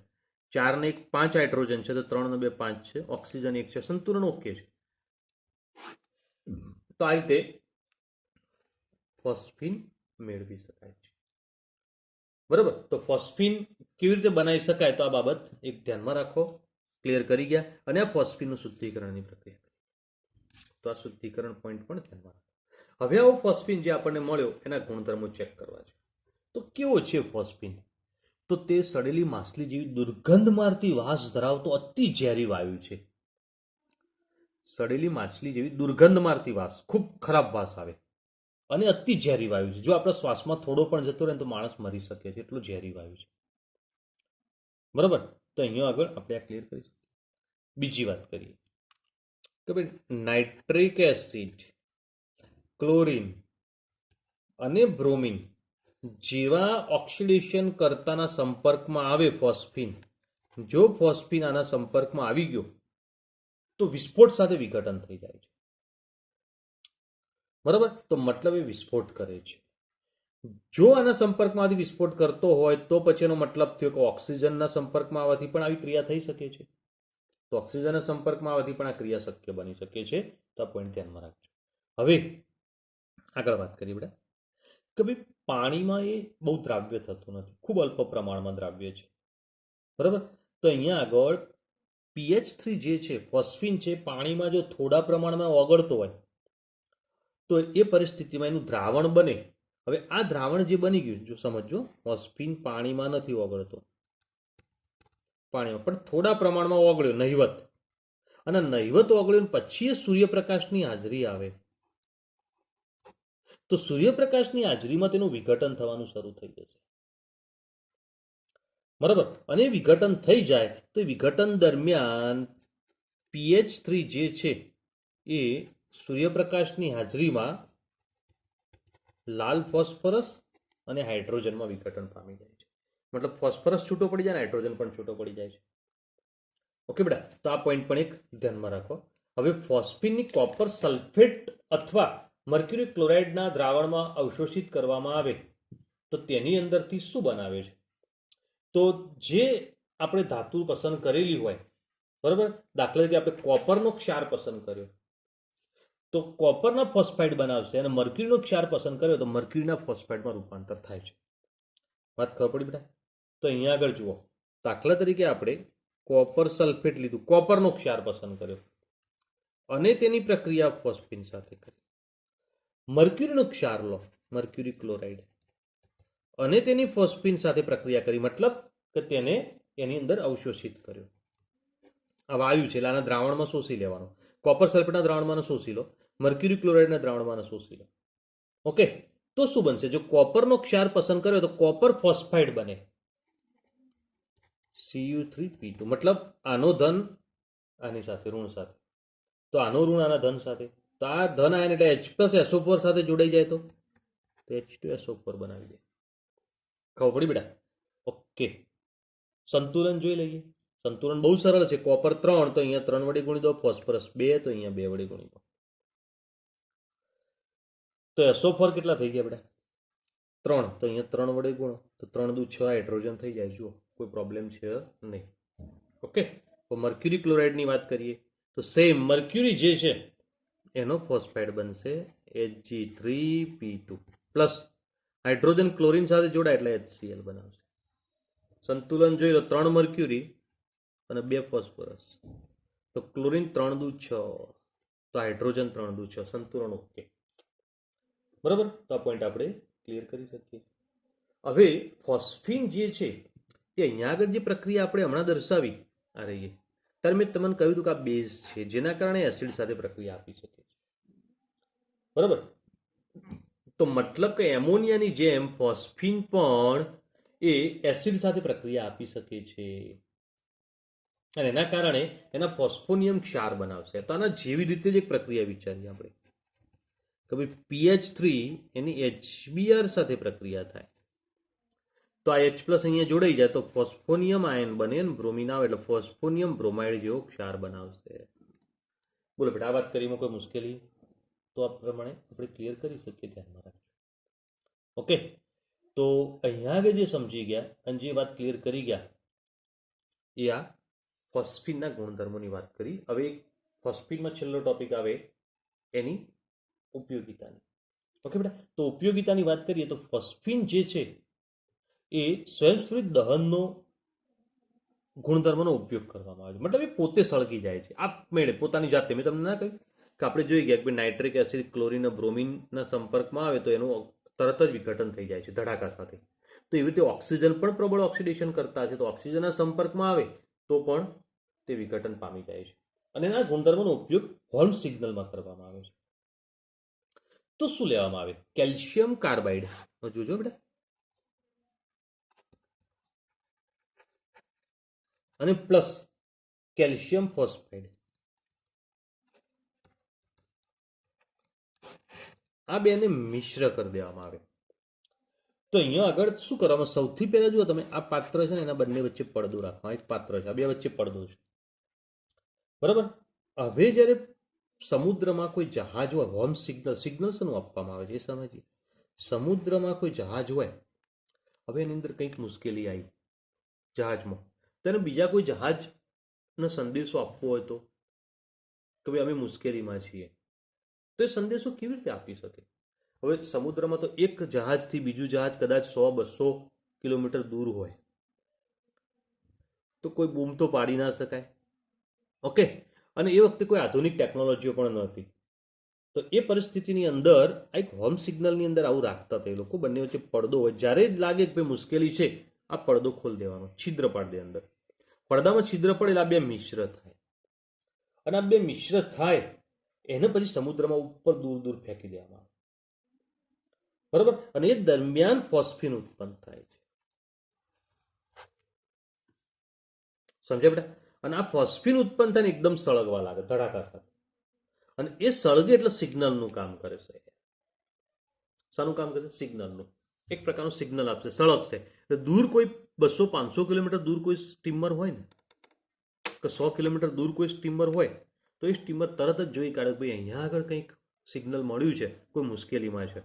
4 ને 1 5 હાઇડ્રોજન છે, તો 3 ને 2 5 છે, ઓક્સિજન 1 છે. સંતુલન ઓકે છે. તો આ રીતે ફોસ્ફીન મેળવી શકાય છે, બરાબર. તો ફોસ્ફીન કેવી રીતે બનાવી શકાય તો આ બાબત એક ધ્યાનમાં રાખો. ક્લિયર કરી ગયા. અને આ ફોસ્ફીનનું શુદ્ધિકરણની પ્રક્રિયા. તો આ શુદ્ધિકરણ પોઈન્ટ પણ ધ્યાનમાં રાખો. હવે આવો ફોસ્ફીન જે આપણને મળ્યો એના ગુણધર્મો ચેક કરવા છે. તો કેવો છે ફોસ્ફીન? તો તે સડેલી માછલી જેવી દુર્ગંધ મારતી વાસ ધરાવતો અતિ ઝેરી વાયુ છે. સડેલી માછલી જેવી દુર્ગંધ મારતી વાસ, ખૂબ ખરાબ વાસ આવે અને અતિ ઝેરી વાયુ છે. જો આપણા શ્વાસમાં થોડો પણ જતો રહે તો માણસ મરી શકે છે, એટલું ઝેરી વાયુ છે, બરાબર. તો અહીંયા આગળ આપણે આ ક્લિયર કરીશું. બીજી વાત કરીએ કે ભાઈ નાઇટ્રિક એસિડ, ક્લોરીન અને બ્રોમિન જેવા ઓક્સિડેશન કરતાના સંપર્કમાં આવે ફોસ્ફીન, જો ફોસ્ફીન આના સંપર્કમાં આવી ગયો તો વિસ્ફોટ સાથે વિઘટન થઈ જાય છે, બરાબર. તો મતલબ એ વિસ્ફોટ કરે છે. જો આના સંપર્કમાંથી વિસ્ફોટ કરતો હોય તો પછી એનો મતલબ થયો કે ઓક્સિજનના સંપર્કમાં આવવાથી પણ આવી ક્રિયા થઈ શકે છે. તો ઓક્સિજનના સંપર્કમાં આવવાથી પણ આ ક્રિયા શક્ય બની શકે છે. તો આ પોઈન્ટ ધ્યાનમાં રાખજો. હવે આગળ વાત કરીએ બેટા કે ભાઈ પાણીમાં એ બહુ દ્રાવ્ય થતું નથી, ખૂબ અલ્પ પ્રમાણમાં દ્રાવ્ય છે, બરાબર. તો અહીંયા આગળ PH3 જે છે ફોસ્ફીન છે, પાણીમાં જો થોડા પ્રમાણમાં ઓગળતો હોય તો એ પરિસ્થિતિમાં એનું દ્રાવણ બને. હવે આ દ્રાવણ જે બની ગયું, જો સમજો, ફોસ્ફીન પાણીમાં નથી ઓગળતો, પાણીમાં પણ થોડા પ્રમાણમાં ઓગળ્યો, નહિવત. અને નહિવત ઓગળ્યો પછી એ સૂર્યપ્રકાશની હાજરી આવે તો સૂર્યપ્રકાશની હાજરીમાં તેનું વિઘટન થવાનું શરૂ થઈ જશે, બરાબર. અને વિઘટન થઈ જાય તો એ વિઘટન દરમિયાન PH3 જે છે એ સૂર્યપ્રકાશની હાજરીમાં લાલ ફોસ્ફરસ અને હાઇડ્રોજનમાં વિઘટન પામી જાય છે. મતલબ ફોસ્ફરસ છૂટો પડી જાય, હાઇડ્રોજન પણ છૂટો પડી જાય છે. ઓકે બેટા, તો આ પોઈન્ટ પણ એક ધ્યાનમાં રાખો. હવે ફોસ્ફીનની કોપર સલ્ફેટ અથવા મર્ક્યુરી ક્લોરાઇડના દ્રાવણમાં અવશોષિત કરવામાં આવે તો તેની અંદરથી શું બનાવે છે? તો જે આપણે ધાતુ પસંદ કરેલી હોય, બરાબર, દાખલા તરીકે આપણે કોપરનો ક્ષાર પસંદ કર્યો તો કોપરના ફોસ્ફાઇડ બનાવશે, અને મર્ક્યુરીનો ક્ષાર પસંદ કર્યો તો મર્ક્યુરીના ફોસ્ફાઇડમાં રૂપાંતર થાય છે. વાત ખબર પડી બેટા? તો અહીંયા આગળ જુઓ, દાખલા તરીકે આપણે કોપર સલ્ફેટ લીધું, કોપરનો ક્ષાર પસંદ કર્યો અને તેની પ્રક્રિયા ફોસ્ફીન સાથે કરી. મર્ક્યુરીનો ક્ષાર લો, મર્ક્યુરી ક્લોરાઇડ, અને તેની ફોસ્ફીન સાથે પ્રક્રિયા કરી, મતલબ કે તેને એની અંદર અવશોષિત કર્યો. આ વાયુ છે એટલે આના દ્રાવણમાં શોષી લેવાનો. કોપર સલ્ફેટના દ્રાવણમાં શોષી લો, મર્ક્યુરી ક્લોરાઇડના દ્રાવણમાં શોષી લો. ઓકે, તો શું બનશે? જો કોપરનો ક્ષાર પસંદ કર્યો તો કોપર ફોસ્ફાઇડ બને, Cu3P2, મતલબ આનો ધન આની સાથે, ઋણ સાથે, તો આનો ઋણ આના ધન સાથે, તો આ ધન આયન એટલે H+SO4 સાથે જોડાઈ જાય તો H2SO4 બનાવી દે. ખબર પડી બેટા? ઓકે, સંતુલન જોઈ લઈએ. સંતુલન બહુ સરળ છે. કોપર 3 તો અહીંયા 3 વડે ગુણી દો, ફોસ્ફરસ 2 તો અહીંયા 2 વડે ગુણી દો. તો SO4 કેટલા થઈ ગયા બેટા? 3. તો અહીંયા 3 વડે ગુણો તો 3 દુ 6 હાઇડ્રોજન થઈ જાય. જુઓ, કોઈ પ્રોબ્લેમ છે નહીં. ઓકે. તો મર્ક્યુરી ક્લોરાઇડની વાત કરીએ તો સેમ મર્ક્યુરી જે છે એનો ફોસ્ફાઇડ બનશે Hg3P2 પ્લસ હાઇડ્રોજન ક્લોરીન સાથે જોડાય એટલે HCl બનાવશે. સંતુલન જોઈ લો, 3 મર્ક્યુરી અને 2 ફોસ્ફરસ. તો ક્લોરીન 3 દુ 6, તો હાઇડ્રોજન 3 દુ 6, સંતુલન ઓકે. બરાબર. તો આ પોઈન્ટ આપણે ક્લિયર કરી શકીએ. હવે ફોસ્ફીન જે છે એ અહીંયા આગળ જે પ્રક્રિયા આપણે હમણાં દર્શાવી આ રહીએ ત્યારે મેં તમને કહ્યું હતું કે આ બેઝ છે જેના કારણે એસિડ સાથે પ્રક્રિયા આપી શકે છે. બરાબર. તો મતલબ કે એમોનિયાની જેમ ફોસ્ફીન પણ એ એસિડ સાથે પ્રક્રિયા આપી શકે છે અને એના કારણે એના ફોસ્ફોનિયમ ક્ષાર બનાવશે. તો આના જેવી રીતે જ એક પ્રક્રિયા વિચારીએ આપણે કે ભાઈ PH3 એની HBr સાથે પ્રક્રિયા થાય તો આ H+ અહીંયા જોડાઈ જાય તો ફોસ્ફોનિયમ આયન બને ને બ્રોમિન આવે એટલે ફોસ્ફોનિયમ બ્રોમાઇડ જેવો ક્ષાર બનાવશે. બોલો બેટા, આ વાત કરીમાં કોઈ મુશ્કેલી? તો આ પ્રમાણે આપણે ક્લિયર કરી શકીએ, ધ્યાનમાં રાખજો. ઓકે. તો અહીંયા આગળ જે સમજી ગયા અને જે વાત ક્લિયર કરી ગયા એ આ ફોસ્ફીનના ગુણધર્મોની વાત કરી. હવે ફોસ્ફીનમાં છેલ્લો ટોપિક આવે એની ઉપયોગિતાની. ઓકે બેટા. તો ઉપયોગિતાની વાત કરીએ તો ફોસ્ફીન જે છે એ સ્વયંસ્ફુરિત દહનનો ગુણધર્મનો ઉપયોગ કરવામાં આવે છે. મતલબ એ પોતે સળગી જાય છે આ મેળે પોતાની જાતે. મેં તમને ના કહ્યું કે આપણે જોઈ ગયા કે નાઇટ્રિક એસિડ ક્લોરીન બ્રોમિનના સંપર્કમાં આવે તો એનું તરત જ વિઘટન થઈ જાય છે ધડાકા સાથે. તો એવી રીતે ઓક્સિજન પણ પ્રબળ ઓક્સિડેશન કરતા છે તો ઓક્સિજનના સંપર્કમાં આવે તો પણ તે વિઘટન પામી જાય છે અને એના ગુણધર્મનો ઉપયોગ હોલ્મ સિગ્નલમાં કરવામાં આવે છે. તો શું લેવામાં આવે? Calcium carbide. જોજો બેટા. અને પ્લસ કેલ્શિયમ ફોસ્ફાઇડ. આ બેને મિશ્ર કરી દેવામાં આવે. તો અહીંયા આગળ શું કરવામાં? સૌથી પહેલા જુઓ તમે, આ પાત્ર છે ને એના બંને વચ્ચે પડદો રાખવા. એક પાત્ર છે, આ બે વચ્ચે પડદો છે. બરાબર. હવે જ્યારે સમુદ્રમાં કોઈ જહાજ હોય, હોર્ન સિગ્નલ શેનું આપવામાં આવે છે એ સમજીએ. સમુદ્રમાં કોઈ જહાજ હોય, હવે એની અંદર કંઈક મુશ્કેલી આવી જહાજમાં, તેને બીજા કોઈ જહાજનો સંદેશો આપવો હોય તો કે ભાઈ અમે મુશ્કેલીમાં છીએ, તો એ સંદેશો કેવી રીતે આપી શકે? હવે સમુદ્રમાં તો એક જહાજથી બીજું જહાજ કદાચ 100-200 કિલોમીટર દૂર હોય તો કોઈ બૂમ તો પાડી ના શકાય. ઓકે. અને એ વખતે કોઈ આધુનિક ટેકનોલોજીઓ પણ નહોતી. તો એ પરિસ્થિતિની અંદર એક હોમ સિગ્નલની અંદર આવું રાખતા હતા એ લોકો. બંને વચ્ચે પડદો હોય, જ્યારે જ લાગે કે ભાઈ મુશ્કેલી છે આ પડદો ખોલી દેવાનો, છિદ્ર પાડી દે અંદર. પડદામાં છિદ્ર પડે આ બે મિશ્ર થાય અને આ બે મિશ્ર થાય એને પછી સમુદ્રમાં ઉપર દૂર દૂર ફેંકી દેવામાં આવે. બરોબર. અને એ દરમિયાન ફોસ્ફીન ઉત્પન્ન થાય છે. સમજ્યા બેટા? અને આ ફોસ્ફીન ઉત્પન્ન થાય ને એકદમ સળગવા લાગે ધડાકા સાથે. અને એ સળગે એટલે સિગ્નલનું કામ કરે છે. શાનું કામ કરે? સિગ્નલનું. એક પ્રકારનું સિગ્નલ આપશે, સળગશે. એટલે દૂર કોઈ 200-500 કિલોમીટર દૂર કોઈ સ્ટીમર હોય ને કે 100 કિલોમીટર દૂર કોઈ સ્ટીમર હોય તો એ સ્ટીમર તરત જ જોઈ કાઢે ભાઈ અહીંયા આગળ કંઈક સિગ્નલ મળ્યું છે, કોઈ મુશ્કેલીમાં છે,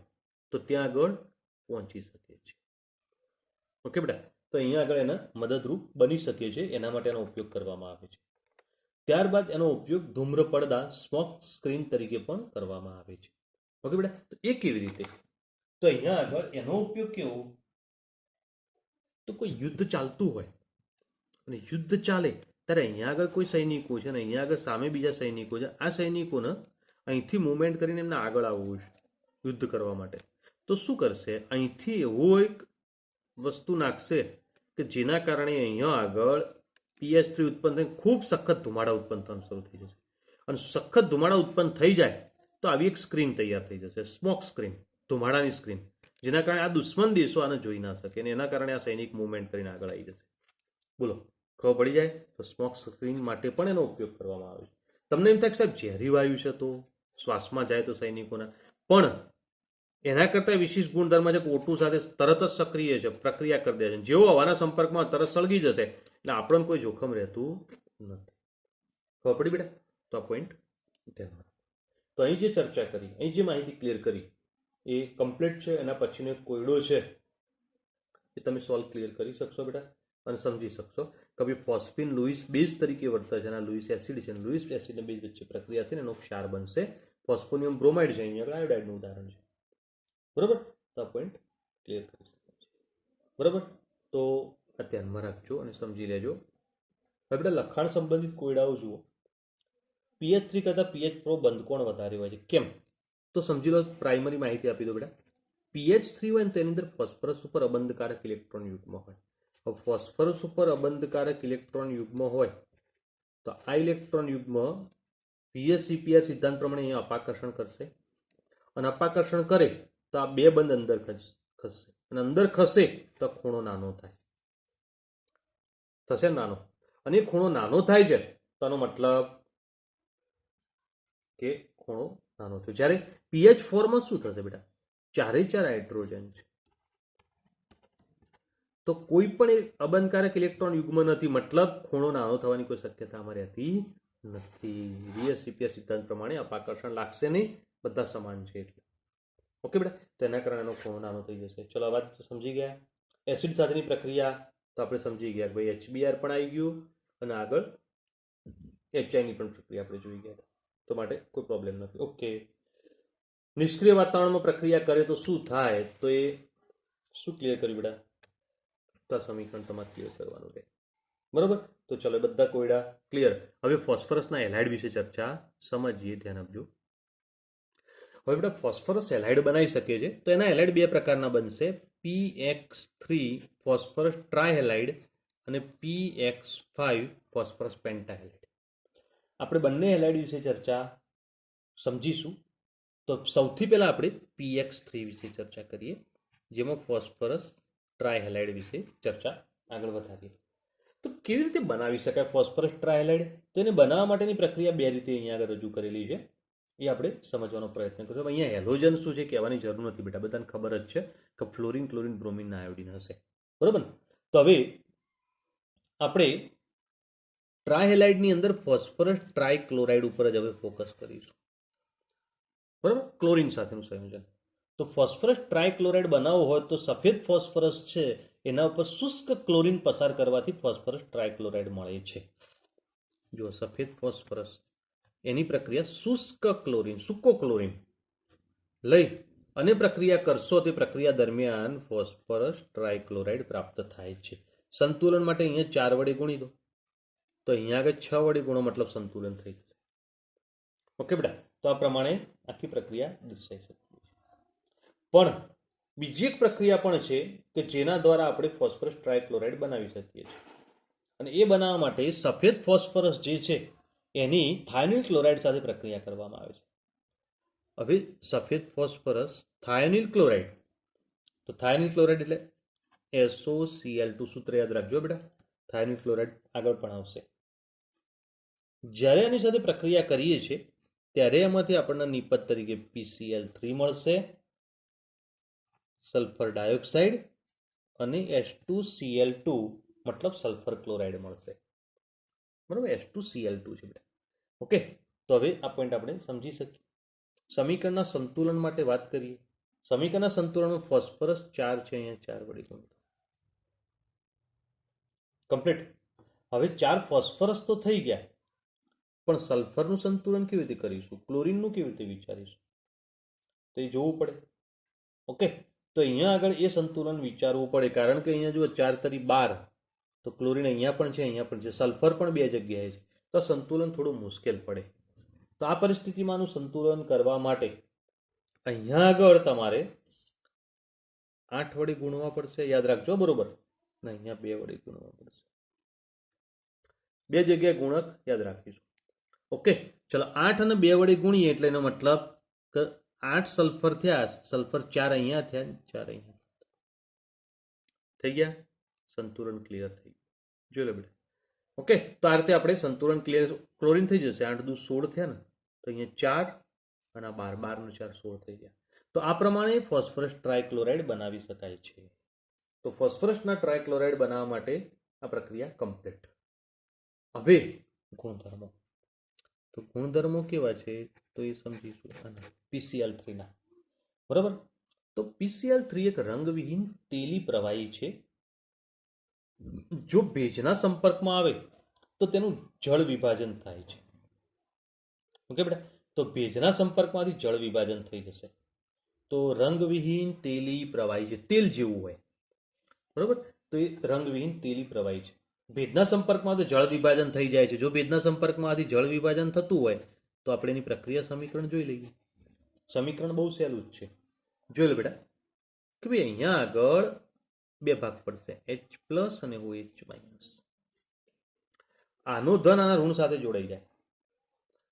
તો ત્યાં આગળ પહોંચી શકે છે. ઓકે બેટા. તો અહીંયા આગળ એના મદદરૂપ બની શકે છે, એના માટે એનો ઉપયોગ કરવામાં આવે છે. ત્યારબાદ એનો ઉપયોગ ધૂમ્ર પડદા સ્મોક સ્ક્રીન તરીકે પણ કરવામાં આવે છે. ઓકે બેટા. તો એ કેવી રીતે? તો અહીંયા આગળ એનો ઉપયોગ કેવો? તો કોઈ યુદ્ધ ચાલતું હોય અને યુદ્ધ ચાલે ત્યારે અહીંયા આગળ કોઈ સૈનિકો છે અને અહીંયા આગળ સામે બીજા સૈનિકો છે. આ સૈનિકોને અહીંથી મુવમેન્ટ કરીને એમને આગળ આવવું છે યુદ્ધ કરવા માટે. તો શું કરશે? અહીંથી એવો એક વસ્તુ નાખશે કે જેના કારણે અહીંયા આગળ PH3 ઉત્પન્ન થઈ ખૂબ સખત ધુમાડા ઉત્પન્ન થવાનું શરૂ થઈ જશે. અને સખત ધુમાડા ઉત્પન્ન થઈ જાય તો આવી એક સ્ક્રીન તૈયાર થઈ જશે, સ્મોક સ્ક્રીન, ધુમાડાની સ્ક્રીન, જેના કારણે આ દુશ્મન દેશો આને જોઈ ના શકે અને એના કારણે આ સૈનિક મુવમેન્ટ કરીને આગળ આવી જશે. બોલો, ખબર પડી જાય? તો સ્મોક સ્ક્રીન માટે પણ એનો ઉપયોગ કરવામાં આવે છે. તમને એમ થાય કે સાહેબ ઝેરી વાયુ છે તો શ્વાસમાં જાય તો સૈનિકોના, પણ એના કરતાં વિશિષ્ટ ગુણધર્મ છે કે O2 સાથે તરત જ સક્રિય છે, પ્રક્રિયા કરી દે છે. જેવો હવાના સંપર્કમાં તરત સળગી જશે એટલે આપણને કોઈ જોખમ રહેતું નથી. ખબર પડી બેટા? તો આ પોઈન્ટ ધ્યાનમાં. તો અહીં જે ચર્ચા કરી, અહીં જે માહિતી ક્લિયર કરી એ કમ્પ્લીટ છે. એના પછીનો એક કોયડો છે એ તમે સોલ્વ ક્લિયર કરી શકશો બેટા અને સમજી શકશો કે ભાઈ ફોસ્ફીન લુઈસ બેઝ તરીકે વર્તે છે અને લુઈસ એસિડ છે. લુઈસ એસિડ અને બેઝ વચ્ચે પ્રક્રિયા થઈને એનો ક્ષાર બનશે. ફોસ્ફોનિયમ બ્રોમાઇડ છે, અહીંયા આગળ આયોડાઇડનું ઉદાહરણ છે. બરોબર, તો આ પોઈન્ટ ક્લિયર કરી શકાય છે. બરોબર, તો આ ધ્યાનમાં રાખજો અને સમજી લેજો. હવે બેટા લખાણ સંબંધિત કોયડાઓ જુઓ. pH3 કરતાં pH4 બંધકોણ વધારે હોય છે. કેમ? તો સમજી લો, પ્રાઇમરી માહિતી આપી દો બેટા. pH3 હોય ને તેની અંદર ફોસ્ફરસ ઉપર અબંધકારક ઇલેક્ટ્રોન યુગ્મ હોય. હવે ફોસ્ફરસ ઉપર અબંધકારક ઇલેક્ટ્રોન યુગ્મ હોય તો આ ઇલેક્ટ્રોન યુગ્મ VSEPR સિદ્ધાંત પ્રમાણે અહીંયા અપાકર્ષણ કરશે અને અપાકર્ષણ કરે તો આ બે બંધ અંદર ખસશે અને અંદર ખસે તો ખૂણો નાનો થાય, થશે નાનો. અને ખૂણો નાનો થાય છે તો આનો મતલબ કે ખૂણો નાનો થયો. જ્યારે pH4 માં શું થશે બેટા? ચારે ચાર હાઇડ્રોજન છે તો કોઈ પણ અબંધકારક ઇલેક્ટ્રોન યુગ્મ નથી, મતલબ ખૂણો નાનો થવાની કોઈ શક્યતા આમાં રહેતી નથી. VSEPR સિદ્ધાંત પ્રમાણે અપાકર્ષણ લાગશે નહીં, બધા સમાન છે એટલે. ઓકે બેટા, તેના કારણે એનો ખૂણો નાનો થઈ જશે. ચલો, આ વાત સમજી ગયા. એસિડ સાથેની પ્રક્રિયા તો આપણે સમજી ગયા, ભાઈ HBr પણ આવી ગયું અને આગળ HI ની પણ પ્રક્રિયા આપણે જોઈ ગયા, તો માટે કોઈ પ્રોબ્લેમ નથી. ઓકે, નિષ્ક્રિય વાતાવરણમાં પ્રક્રિયા કરે તો શું થાય? તો એ શું ક્લિયર કર્યું બેટા? તો આ સમીકરણ તમારે ક્લિયર કરવાનું છે. બરોબર, તો ચલો બધા કોયડા ક્લિયર. હવે ફોસ્ફરસના એલાઇડ વિશે ચર્ચા સમજીએ, ધ્યાન આપજો. હવે બેટા ફોસ્ફરસ એલાઇડ બનાવી શકે છે તો એના એલાઇડ બે પ્રકારના બનશે, PX3 ફોસ્ફરસ ટ્રાયહેલાઇડ અને PX5 ફોસ્ફરસ પેન્ટાહેલાઇડ. આપણે બંને એલાઇડ વિશે ચર્ચા સમજીશું. તો સૌથી પહેલા આપણે PX3 વિશે ચર્ચા કરીએ, જેમાં ફોસ્ફરસ ટ્રાયહેલાઇડ વિશે ચર્ચા આગળ વધારીએ. તો કેવી રીતે બનાવી શકાય ફોસ્ફરસ ટ્રાયહેલાઇડ? તો એને બનાવવા માટેની પ્રક્રિયા બે રીતે અહીંયા આગળ રજૂ કરેલી છે, એ આપણે સમજવાનો પ્રયત્ન કરીશું. અહીંયા હેલોજન શું છે કહેવાની જરૂર નથી બેટા, બધાને ખબર જ છે કે ફ્લોરિન, ક્લોરિન, બ્રોમિન, આયોડિન હશે. બરોબર ને? તો હવે આપણે ટ્રાયહેલાઇડની અંદર ફોસ્ફરસ ટ્રાયક્લોરાઇડ ઉપર જ હવે ફોકસ કરીશું. બરાબર, ક્લોરિન સાથેનું સંયોજન. તો ફોસ્ફરસ ટ્રાયક્લોરાઇડ બનાવવો હોય તો સફેદ ફોસ્ફરસ છે એના ઉપર શુષ્ક ક્લોરિન પસાર કરવાથી ફોસ્ફરસ ટ્રાયક્લોરાઇડ મળે છે. જો સફેદ ફોસ્ફરસ એની પ્રક્રિયા શુષ્ક ક્લોરિન, સૂકો ક્લોરિન લઈ અને પ્રક્રિયા કરશો, તે પ્રક્રિયા દરમિયાન ફોસ્ફરસ ટ્રાયક્લોરાઇડ પ્રાપ્ત થાય છે. સંતુલન માટે અહીંયા 4 વડે ગુણી દો તો અહીંયા આગળ 6 વડે ગુણો, મતલબ સંતુલન થઈ જશે. ઓકે બેટા, તો આ પ્રમાણે આખી પ્રક્રિયા દર્શાવી શકીએ. પણ બીજી એક પ્રક્રિયા પણ છે કે જેના દ્વારા આપણે ફોસ્ફરસ ટ્રાયક્લોરાઇડ બનાવી શકીએ છીએ, અને એ બનાવવા માટે સફેદ ફોસ્ફરસ જે છે એની થાયોનિલ ક્લોરાઇડ સાથે પ્રક્રિયા કરવામાં આવે છે. હવે સફેદ ફોસ્ફરસ થાયોનિલ ક્લોરાઇડ, તો થાયોનિલ ક્લોરાઇડ એટલે SOCl2, સૂત્ર યાદ રાખજો બેટા, થાયોનિલ ક્લોરાઇડ આગળ પણ આવશે. જ્યારે એની સાથે પ્રક્રિયા કરીએ છીએ ત્યારે એમાંથી આપણને નિપજ તરીકે PCl3 મળશે, સલ્ફર ડાયોક્સાઇડ, અને H2Cl2 મતલબ સલ્ફર ક્લોરાઇડ મળશે. બરાબર, H2Cl2 છે બેટા. ઓકે, તો હવે આ પોઈન્ટ આપણે સમજી શકીએ. સમીકરણના સંતુલન માટે વાત કરીએ. સમીકરણના સંતુલનમાં ફોસ્ફરસ 4 છે, અહીંયા 4 વડે ગુણો કમ્પ્લીટ. હવે 4 ફોસ્ફરસ તો થઈ ગયા, પણ સલ્ફરનું સંતુલન કેવી રીતે કરીશું, ક્લોરિનનું કેવી રીતે વિચારીશું, તો એ જોવું પડે. ઓકે, તો અહીંયા આગળ એ સંતુલન વિચારવું પડે, કારણ કે અહીંયા જુઓ 4 તરી 12, તો ક્લોરિન અહીંયા પણ છે, અહીંયા પણ છે, સલ્ફર પણ બે જગ્યાએ છે, તો સંતુલન થોડું મુશ્કેલ પડે. તો આ પરિસ્થિતિમાંનું સંતુલન કરવા માટે અહીંયા આગળ તમારે 8 વડે ગુણવા પડશે, યાદ રાખજો બરોબર, ને અહીંયા 2 વડે ગુણવા પડશે. બે જગ્યાએ ગુણક યાદ રાખીશું. ઓકે, ચલો 8 અને 2 વડે ગુણીએ એટલે એનો મતલબ કે 8 સલ્ફર થયા, સલ્ફર 4 અહીંયા થયા, 4 અહીંયા થઈ ગયા. સંતુલન ક્લિયર થઈ ગયું, જોઈ લો બેટા. ઓકે, તો આ રીતે આપણે સંતુલન ક્લિયર, ક્લોરિન થઈ જશે. 8 દુ 16 થયા ને, તો અહીંયા 4 અને 12, 12 નો 4 16 થઈ ગયા. તો આ પ્રમાણે ફોસ્ફરસ ટ્રાયક્લોરાઇડ બનાવી શકાય છે. તો ફોસ્ફરસના ટ્રાયક્લોરાઇડ બનાવવા માટે આ પ્રક્રિયા કમ્પ્લીટ. હવે ગુણધર્મો, તો ગુણધર્મો કેવા છે તો એ સમજીશું PCl3 ના. બરાબર, તો PCl3 એક રંગવિહીન તેલી પ્રવાહી છે. જો ભેજના સંપર્કમાં આવે તો તેનું જળ વિભાજન થાય છે. ઓકે બેટા, તો ભેજના સંપર્કમાંથી જળ વિભાજન થઈ જશે તો રંગવિહીન તેલી પ્રવાહી છે, તેલ જેવું હોય. બરોબર, તો એ રંગવિહીન તેલી પ્રવાહી છે. ભેજના સંપર્કમાં તો જળ વિભાજન થઈ જાય છે. જો ભેજના સંપર્કમાંથી જળ વિભાજન થતું હોય તો આપણે એની પ્રક્રિયા સમીકરણ જોઈ લઈએ. સમીકરણ બહુ સહેલું જ છે. જોઈ લો બેટા કે ભાઈ અહીંયા આગળ બે ભાગ પડશે, H+ અને OH-. આનો ધન આના ઋણ સાથે જોડાઈ જાય.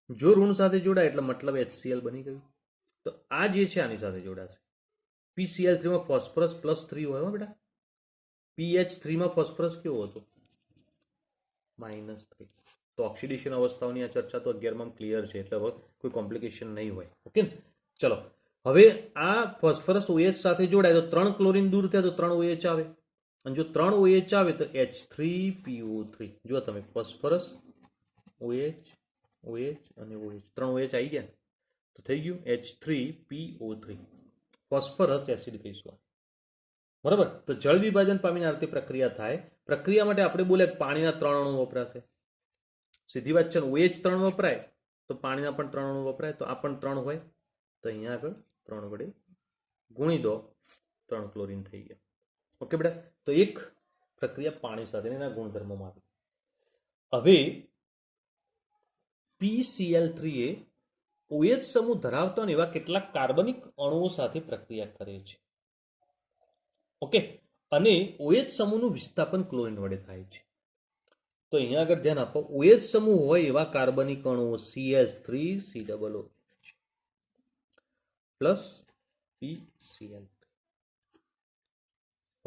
જો ઋણ સાથે જોડાય એટલે મતલબ HCl બની ગયું. તો આ જે છે આની સાથે જોડાશે. PCl3 માં ફોસ્ફરસ +3 હોય બેટા. PH3 માં ફોસ્ફરસ કેવો હતો? -3. તો ઓક્સિડેશન અવસ્થાઓની આ ચર્ચા તો 11માં ક્લિયર છે, એટલે હવે કોઈ કોમ્પ્લિકેશન નહીં હોય. ઓકે ને, ચલો હવે આ ફોસ્ફરસ OH સાથે જોડાય તો 3 ક્લોરીન દૂર થયા તો 3 OH આવે, અને જો 3 OH આવે તો H3PO3. જો તમે ફોસ્ફરસ OH OH અને OH 3 OH આવી ગયા તો થઈ ગયું H3PO3. ફોસ્ફરસ એસિડ કહીશું. બરાબર, તો જળ વિભાજન પામીને આ રીતે પ્રક્રિયા થાય. પ્રક્રિયા માટે આપણે બોલે પાણીના 3 અણુ વપરાશે. સીધી વાત છે ને, OH 3 વપરાય તો પાણીના પણ 3 અણુ વપરાય. તો આ પણ 3 હોય તો અહીંયા આગળ 3 વડે ગુણી દો, 3 ક્લોરીન થઈ ગયા. ઓકે બેટા, તો એક પ્રક્રિયા પાણી સાથે એના ગુણધર્મોમાં આવી. હવે PCl3 એ OH સમૂહ ધરાવતા એવા કેટલાક કાર્બનિક અણુઓ સાથે પ્રક્રિયા કરે છે. ઓકે, અને OH સમૂહનું વિસ્થાપન ક્લોરીન વડે થાય છે. તો અહીંયા આગળ ધ્યાન આપો, OH સમૂહ હોય એવા કાર્બનિક અણુઓ CH3COOH પ્લસ PCl3.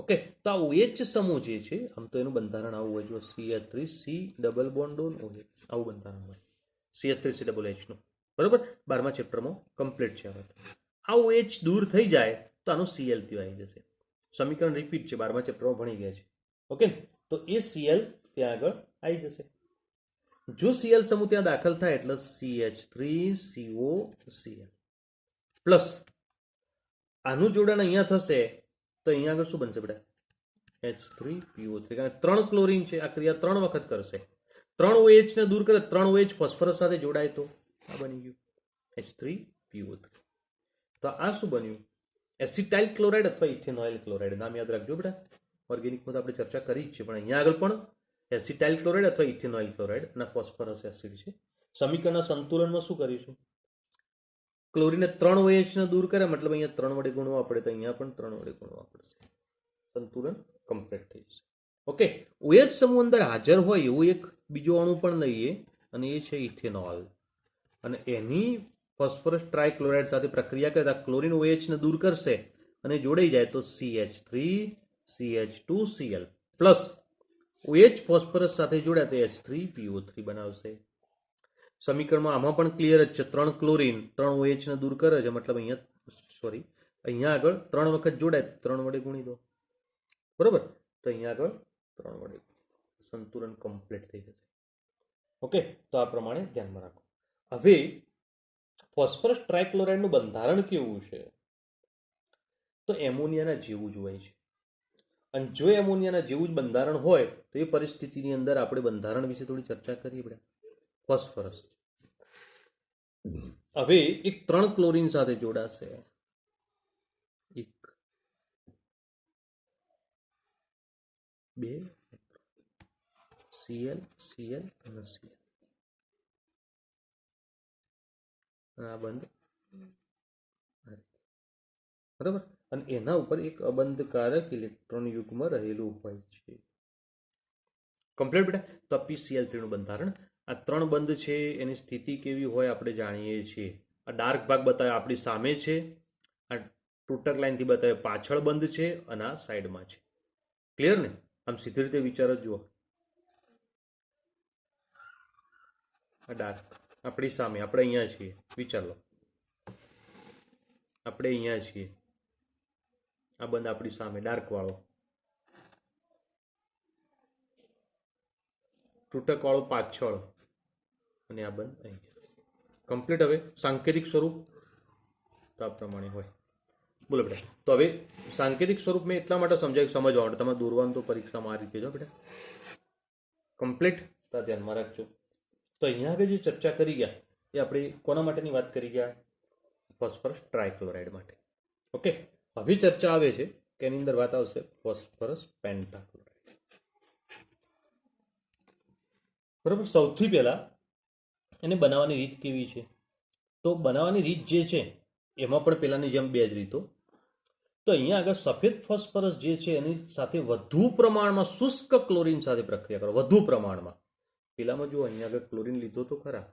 ઓકે, તો આ OH સમૂહ જે છે આમ તો એનું બંધારણ આવું હોય જો CH3C=OH આવું બંધારણ હોય CH3COOH નું. બરોબર, 12મા ચેપ્ટરમાં કમ્પ્લીટ છે. હવે આ OH દૂર થઈ જાય તો આનું Cl3 આવી જશે. સમીકરણ રિપીટ છે, 12મા ચેપ્ટરમાં ભણી ગયા છે. ઓકે, તો એ Cl ત્યાં આગળ આવી જશે. જો Cl સમૂહ ત્યાં દાખલ થાય એટલે CH3COCl પ્લસ આનું જોડાણ અહીંયા થશે તો અહીંયા આગળ શું બનશે બેટા? H3PO3. કારણ કે 3 ક્લોરીન છે, આ ક્રિયા 3 વખત કરશે. 3 OH ને દૂર કરે, 3 OH ફોસ્ફરસ સાથે જોડાય તો આ બની ગયું H3PO3. તો આ શું બન્યું? એસિટાઇલ ક્લોરાઇડ અથવા ઇથેનોઇલ ક્લોરાઇડ. નામ યાદ રાખજો બેટા, ઓર્ગેનિકમાં તો આપણે ચર્ચા કરી જ છે, પણ અહીંયા આગળ પણ એસિટાઇલ ક્લોરાઇડ અથવા ઇથેનોઇલ ક્લોરાઇડ અને ફોસ્ફરસ એસિડ છે. સમીકરણના સંતુલનમાં શું કરીશું? ક્લોરીને 3 OH ને દૂર કરે, મતલબ અહીંયા 3 વડે ગુણવા પડે, તો અહીંયા પણ 3 વડે ગુણવા પડશે. સંતુલન કમ્પ્લીટ થઈ જશે. ઓકે, OH સમૂહ અંદર હાજર હોય એવું એક બીજો અણુ પણ લઈએ, અને એ છે ઇથેનોલ. અને એની ફોસ્ફરસ ટ્રાયક્લોરાઇડ સાથે પ્રક્રિયા કરતા ક્લોરીન OH ને દૂર કરશે અને જોડાઈ જાય તો CH3CH2Cl પ્લસ OH ફોસ્ફરસ સાથે જોડાય તો H3PO3 બનાવશે. સમીકરણમાં આમાં પણ ક્લિયર જ છે. 3 ક્લોરીન 3 OH ને દૂર કરે છે, મતલબ અહીંયા આગળ 3 વખત જોડાય 3 વડે ગુણી દો. બરોબર, તો અહીંયા આગળ 3 વડે સંતુલન કમ્પ્લીટ થઈ જશે. ઓકે, તો આ પ્રમાણે ધ્યાનમાં રાખો. હવે ફોસ્ફરસ ટ્રાયક્લોરાઇડનું બંધારણ કેવું છે? તો એમોનિયાના જેવું જ હોય છે. અને જો એમોનિયાના જેવું જ બંધારણ હોય તો એ પરિસ્થિતિની અંદર આપણે બંધારણ વિશે થોડી ચર્ચા કરીએ બેટા. ફોસ્ફરસ હવે એક 3 ક્લોરીન સાથે જોડાશે, 1 2 Cl Cl અને Cl. આ બંધ બરાબર, અને એના ઉપર એક અબંધકારક ઇલેક્ટ્રોન યુગ્મ રહેલું હોય છે. કમ્પ્લીટ બેટા. તો PCl3 નું બંધારણ આ 3 બંધ છે, એની સ્થિતિ કેવી હોય આપણે જાણીએ છીએ. આ ડાર્ક ભાગ બતાવે આપણી સામે છે, આ ટૂટક લાઈનથી બતાવે પાછળ બંધ છે, અને આ સાઈડમાં છે. ક્લિયર ને? આમ સીધી રીતે વિચારો જુઓ. આ ડાર્ક આપણી સામે, આપણે અહીંયા છીએ, વિચાર લો. આપણે અહીંયા છીએ, આ બંધ આપણી સામે ડાર્ક વાળો, તૂટક વાળો પાછળ, અને આ બંધ અહીં. કમ્પ્લીટ. હવે સાંકેતિક સ્વરૂપ તો આ પ્રમાણે હોય. બોલો બેટા. તો હવે સાંકેતિક સ્વરૂપ મેં એટલા માટે સમજવા માટે તમે દોરવાનું તો પરીક્ષામાં આ રીતે જો બેટા કમ્પ્લીટ. તો ધ્યાનમાં રાખજો. તો અહીંયા આગળ જે ચર્ચા કરી ગયા એ આપણે કોના માટેની વાત કરી ગયા? ફોસ્ફરસ ટ્રાયક્લોરાઇડ માટે. ઓકે, હવે ચર્ચા આવે છે કે એની અંદર વાત આવશે ફોસ્ફરસ પેન્ટાક્લોરાઇડ. બરાબર. સૌથી પહેલા એને બનાવવાની રીત કેવી છે? તો બનાવવાની રીત જે છે એમાં પણ પહેલાની જેમ બે જ રીતો. તો અહીંયા આગળ સફેદ ફોસ્ફરસ જે છે એની સાથે વધુ પ્રમાણમાં શુષ્ક ક્લોરીન સાથે પ્રક્રિયા કરો. વધુ પ્રમાણમાં. પેલામાં જો અહીંયા આગળ ક્લોરીન લીધો તો ખરા,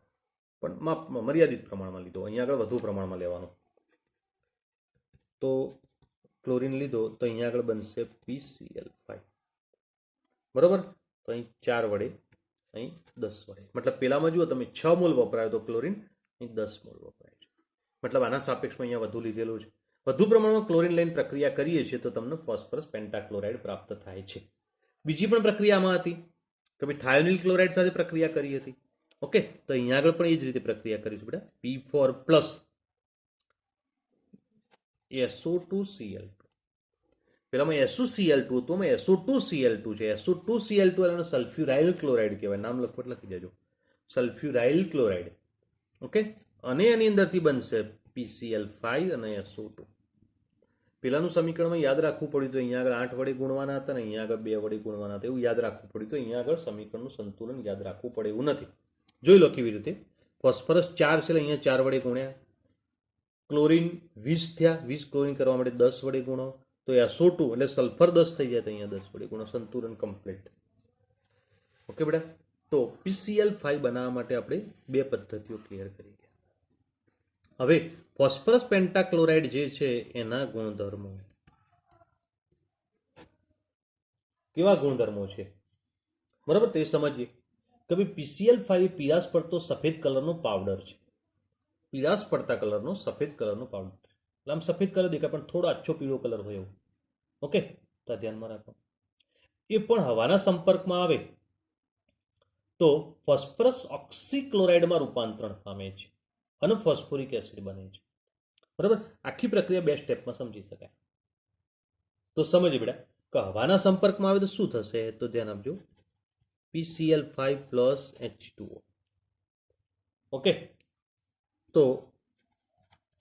પણ માપમાં મર્યાદિત પ્રમાણમાં લીધો. અહીંયા આગળ વધુ પ્રમાણમાં લેવાનો. તો ક્લોરીન લીધો તો અહીંયા આગળ બનશે PCl5. બરાબર. તો અહીં 4 વડે, અહીં 10 વડે. મતલબ પેલામાં જુઓ તમે 6 મોલ વપરાયો તો ક્લોરીન, અહીં 10 મોલ વપરાય છે. મતલબ આના સાપેક્ષમાં અહીંયા વધુ લીધેલું છે. વધુ પ્રમાણમાં ક્લોરીન લઈને પ્રક્રિયા કરીએ છીએ તો તમને ફોસ્ફરસ પેન્ટાક્લોરાઇડ પ્રાપ્ત થાય છે. બીજી પણ પ્રક્રિયામાં હતી કે ભાઈ થાયોનિલ ક્લોરાઇડ સાથે પ્રક્રિયા કરી હતી. ઓકે, તો અહીંયા આગળ પણ એ જ રીતે પ્રક્રિયા કરીશું બેટા. P4+ SO2Cl2. પેલામાં SOCl2 હતું, એમાં SO2Cl2 છે. SO2Cl2 અને સલ્ફ્યુરાઇલ ક્લોરાઇડ કહેવાય. નામ લખો એટલે લખી દેજો, સલ્ફ્યુરાઇલ ક્લોરાઇડ. ઓકે, અને એની અંદરથી બનશે PCl5 અને SO2. પેલાનું સમીકરણમાં યાદ રાખવું પડ્યું તો અહીંયા આગળ 8 વડે ગુણવાના હતા ને અહીંયા આગળ 2 વડે ગુણવાના હતા. એવું યાદ રાખવું પડ્યું તો અહીંયા આગળ સમીકરણનું સંતુલન યાદ રાખવું પડે એવું નથી. જોઈ લો કેવી રીતે. ફોસ્ફરસ 4 છે, અહીંયા 4 વડે ગુણ્યા. ક્લોરીન 20 થયા, 20 ક્લોરીન કરવા માટે 10 વડે ગુણો તો SO2 એટલે સલ્ફર 10 થઈ જાય તો અહીંયા 10 વડે ગુણો. સંતુલન કમ્પ્લીટ. ઓકે બેટા. તો PCl5 બનાવવા માટે આપણે બે પદ્ધતિઓ ક્લિયર કરી ગયા. હવે ફોસ્ફરસ પેન્ટાક્લોરાઇડ જે છે એના ગુણધર્મો. કેવા ગુણધર્મો છે બરાબર તે સમજીએ કે ભાઈ PCl5 પીળાશ પડતો સફેદ કલરનો પાવડર છે. પીળાશ પડતા કલરનો સફેદ કલરનો પાવડર. એટલે આમ સફેદ કલર દેખાય પણ થોડો આછો પીળો કલર હોય એવું. ઓકે, તો ધ્યાનમાં રાખો. એ પણ હવાના સંપર્કમાં આવે તો ફોસ્ફરસ ઓક્સીક્લોરાઇડમાં રૂપાંતરણ પામે છે અને ફોસ્ફોરિક એસિડ બને છે. બરાબર. આખી પ્રક્રિયા 2 સ્ટેપમાં સમજી શકાય. તો સમજ બેટા કે હવાના સંપર્કમાં આવે તો શું થશે? તો ધ્યાન આપજો. PCl5 H2O. ઓકે, તો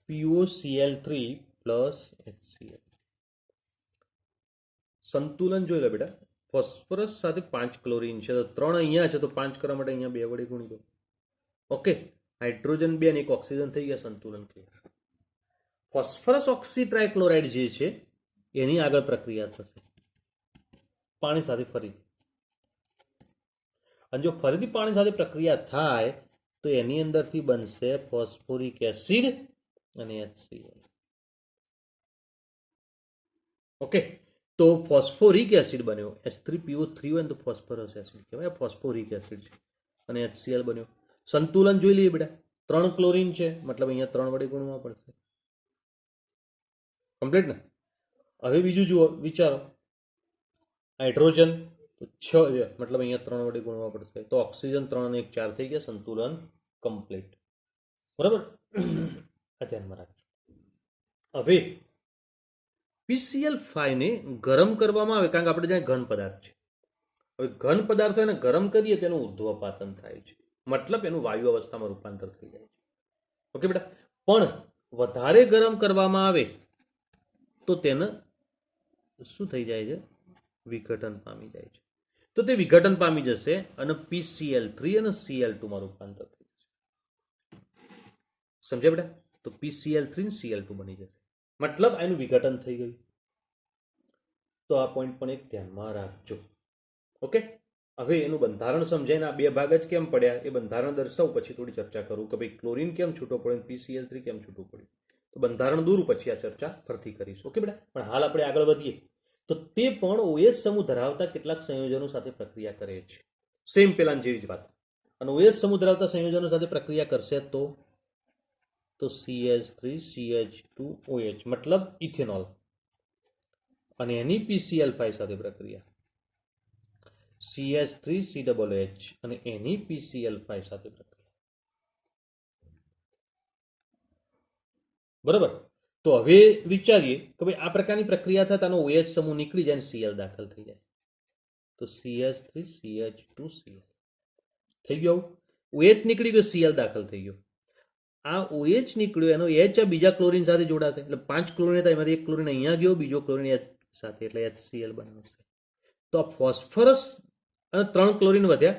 POCl3 HCl. સંતુલન જોઈ લો બેટા. ફોસ્ફરસ સાથે 5 ક્લોરીન છે તો 3 અહીંયા છે તો 5 કરવા માટે અહીંયા 2 વડે ગુણી દો. ઓકે, હાઇડ્રોજન 2 અને 1 ઓક્સિજન થઈ ગયા. સંતુલન ક્લિયર. ફોસ્ફરસ ઓક્સી ટ્રાયક્લોરાઇડ જે છે એની આગળ પ્રક્રિયા થશે પાણી સાથે ફરીથી. અને જો ફરીથી પાણી સાથે પ્રક્રિયા થાય તો એની અંદરથી બનશે ફોસ્ફોરિક એસિડ અને HCl. ઓકે, તો ફોસ્ફોરિક એસિડ બન્યો. H3PO3 હોય ને તો ફોસ્ફરસ એસિડ કહેવાય. ફોસ્ફોરિક એસિડ છે અને HCl બન્યો. સંતુલન જોઈ લઈએ બેટા. 3 ક્લોરીન છે મતલબ અહીંયા 3 વડે ગુણવા પડશે. કમ્પ્લીટ ને? હવે બીજું જુઓ, વિચારો. હાઇડ્રોજન તો 6 છે મતલબ અહીંયા 3 વડે ગુણવા પડશે તો ઓક્સિજન 3 અને 1 4 થઈ ગયા. સંતુલન કમ્પ્લીટ. બરાબર. આ ધ્યાનમાં રાખજો. હવે PCl5 ને ગરમ કરવામાં આવે કારણ કે આપણે ત્યાં ઘન પદાર્થ છે. હવે ઘન પદાર્થ એને ગરમ કરીએ તેનું ઉર્ધ્વપાતન થાય છે. મતલબ એનું વાયુ અવસ્થામાં રૂપાંતર થઈ જાય છે. ઓકે બેટા. પણ વધારે ગરમ કરવામાં આવે તો તેને શું થઈ જાય છે? વિઘટન પામી જાય છે. તો તે વિઘટન પામી જશે અને PCl3 અને Cl2 માં રૂપાંતર થઈ જશે. સમજ્યા બેટા? તો PCl3 અને Cl2 બની જશે. મતલબ એનું વિઘટન થઈ ગયું. તો આ પોઈન્ટ પણ એક ધ્યાનમાં રાખજો. ઓકે, હવે એનું બંધારણ સમજાઈને આ બે ભાગ જ કેમ પડ્યા એ બંધારણ દર્શાવું પછી થોડી ચર્ચા કરું કે ભાઈ ક્લોરીન કેમ છૂટો પડ્યો, PCl3 કેમ છૂટું પડ્યું. તો બંધારણ દૂર પછી આ ચર્ચા ફરીથી કરીશું. ઓકે બેટા. પણ હાલ આપણે આગળ વધીએ તો તે પણ OH સમૂહ ધરાવતા કેટલાક સંયોજનો સાથે પ્રક્રિયા કરે છે. સેમ પેલા જેવી જ વાત. અને OH સમૂહ ધરાવતા સંયોજનો સાથે પ્રક્રિયા કરશે તો CH3 CH2 OH મતલબ ઇથેનોલ. અને એની PCl5 સાથે પ્રક્રિયા CH3 COOH અને એની PCl5 સાથે પ્રક્રિયા. બરાબર. તો હવે વિચારીએ કે ભાઈ આ પ્રકારની પ્રક્રિયા થતા આનો OH સમૂહ નીકળી જાય અને Cl દાખલ થઈ જાય. તો CH3CH2Cl થઈ ગયો. OH નીકળી ગયો, Cl દાખલ થઈ ગયો. આ OH નીકળ્યો એનો H આ બીજા ક્લોરીન સાથે જોડાશે એટલે 5 ક્લોરીન હતા એમાંથી એક ક્લોરીન અહીંયા ગયો, બીજો ક્લોરીન H સાથે એટલે HCl બનાવશે. તો આ ફોસ્ફરસ અને 3 ક્લોરીન વધ્યા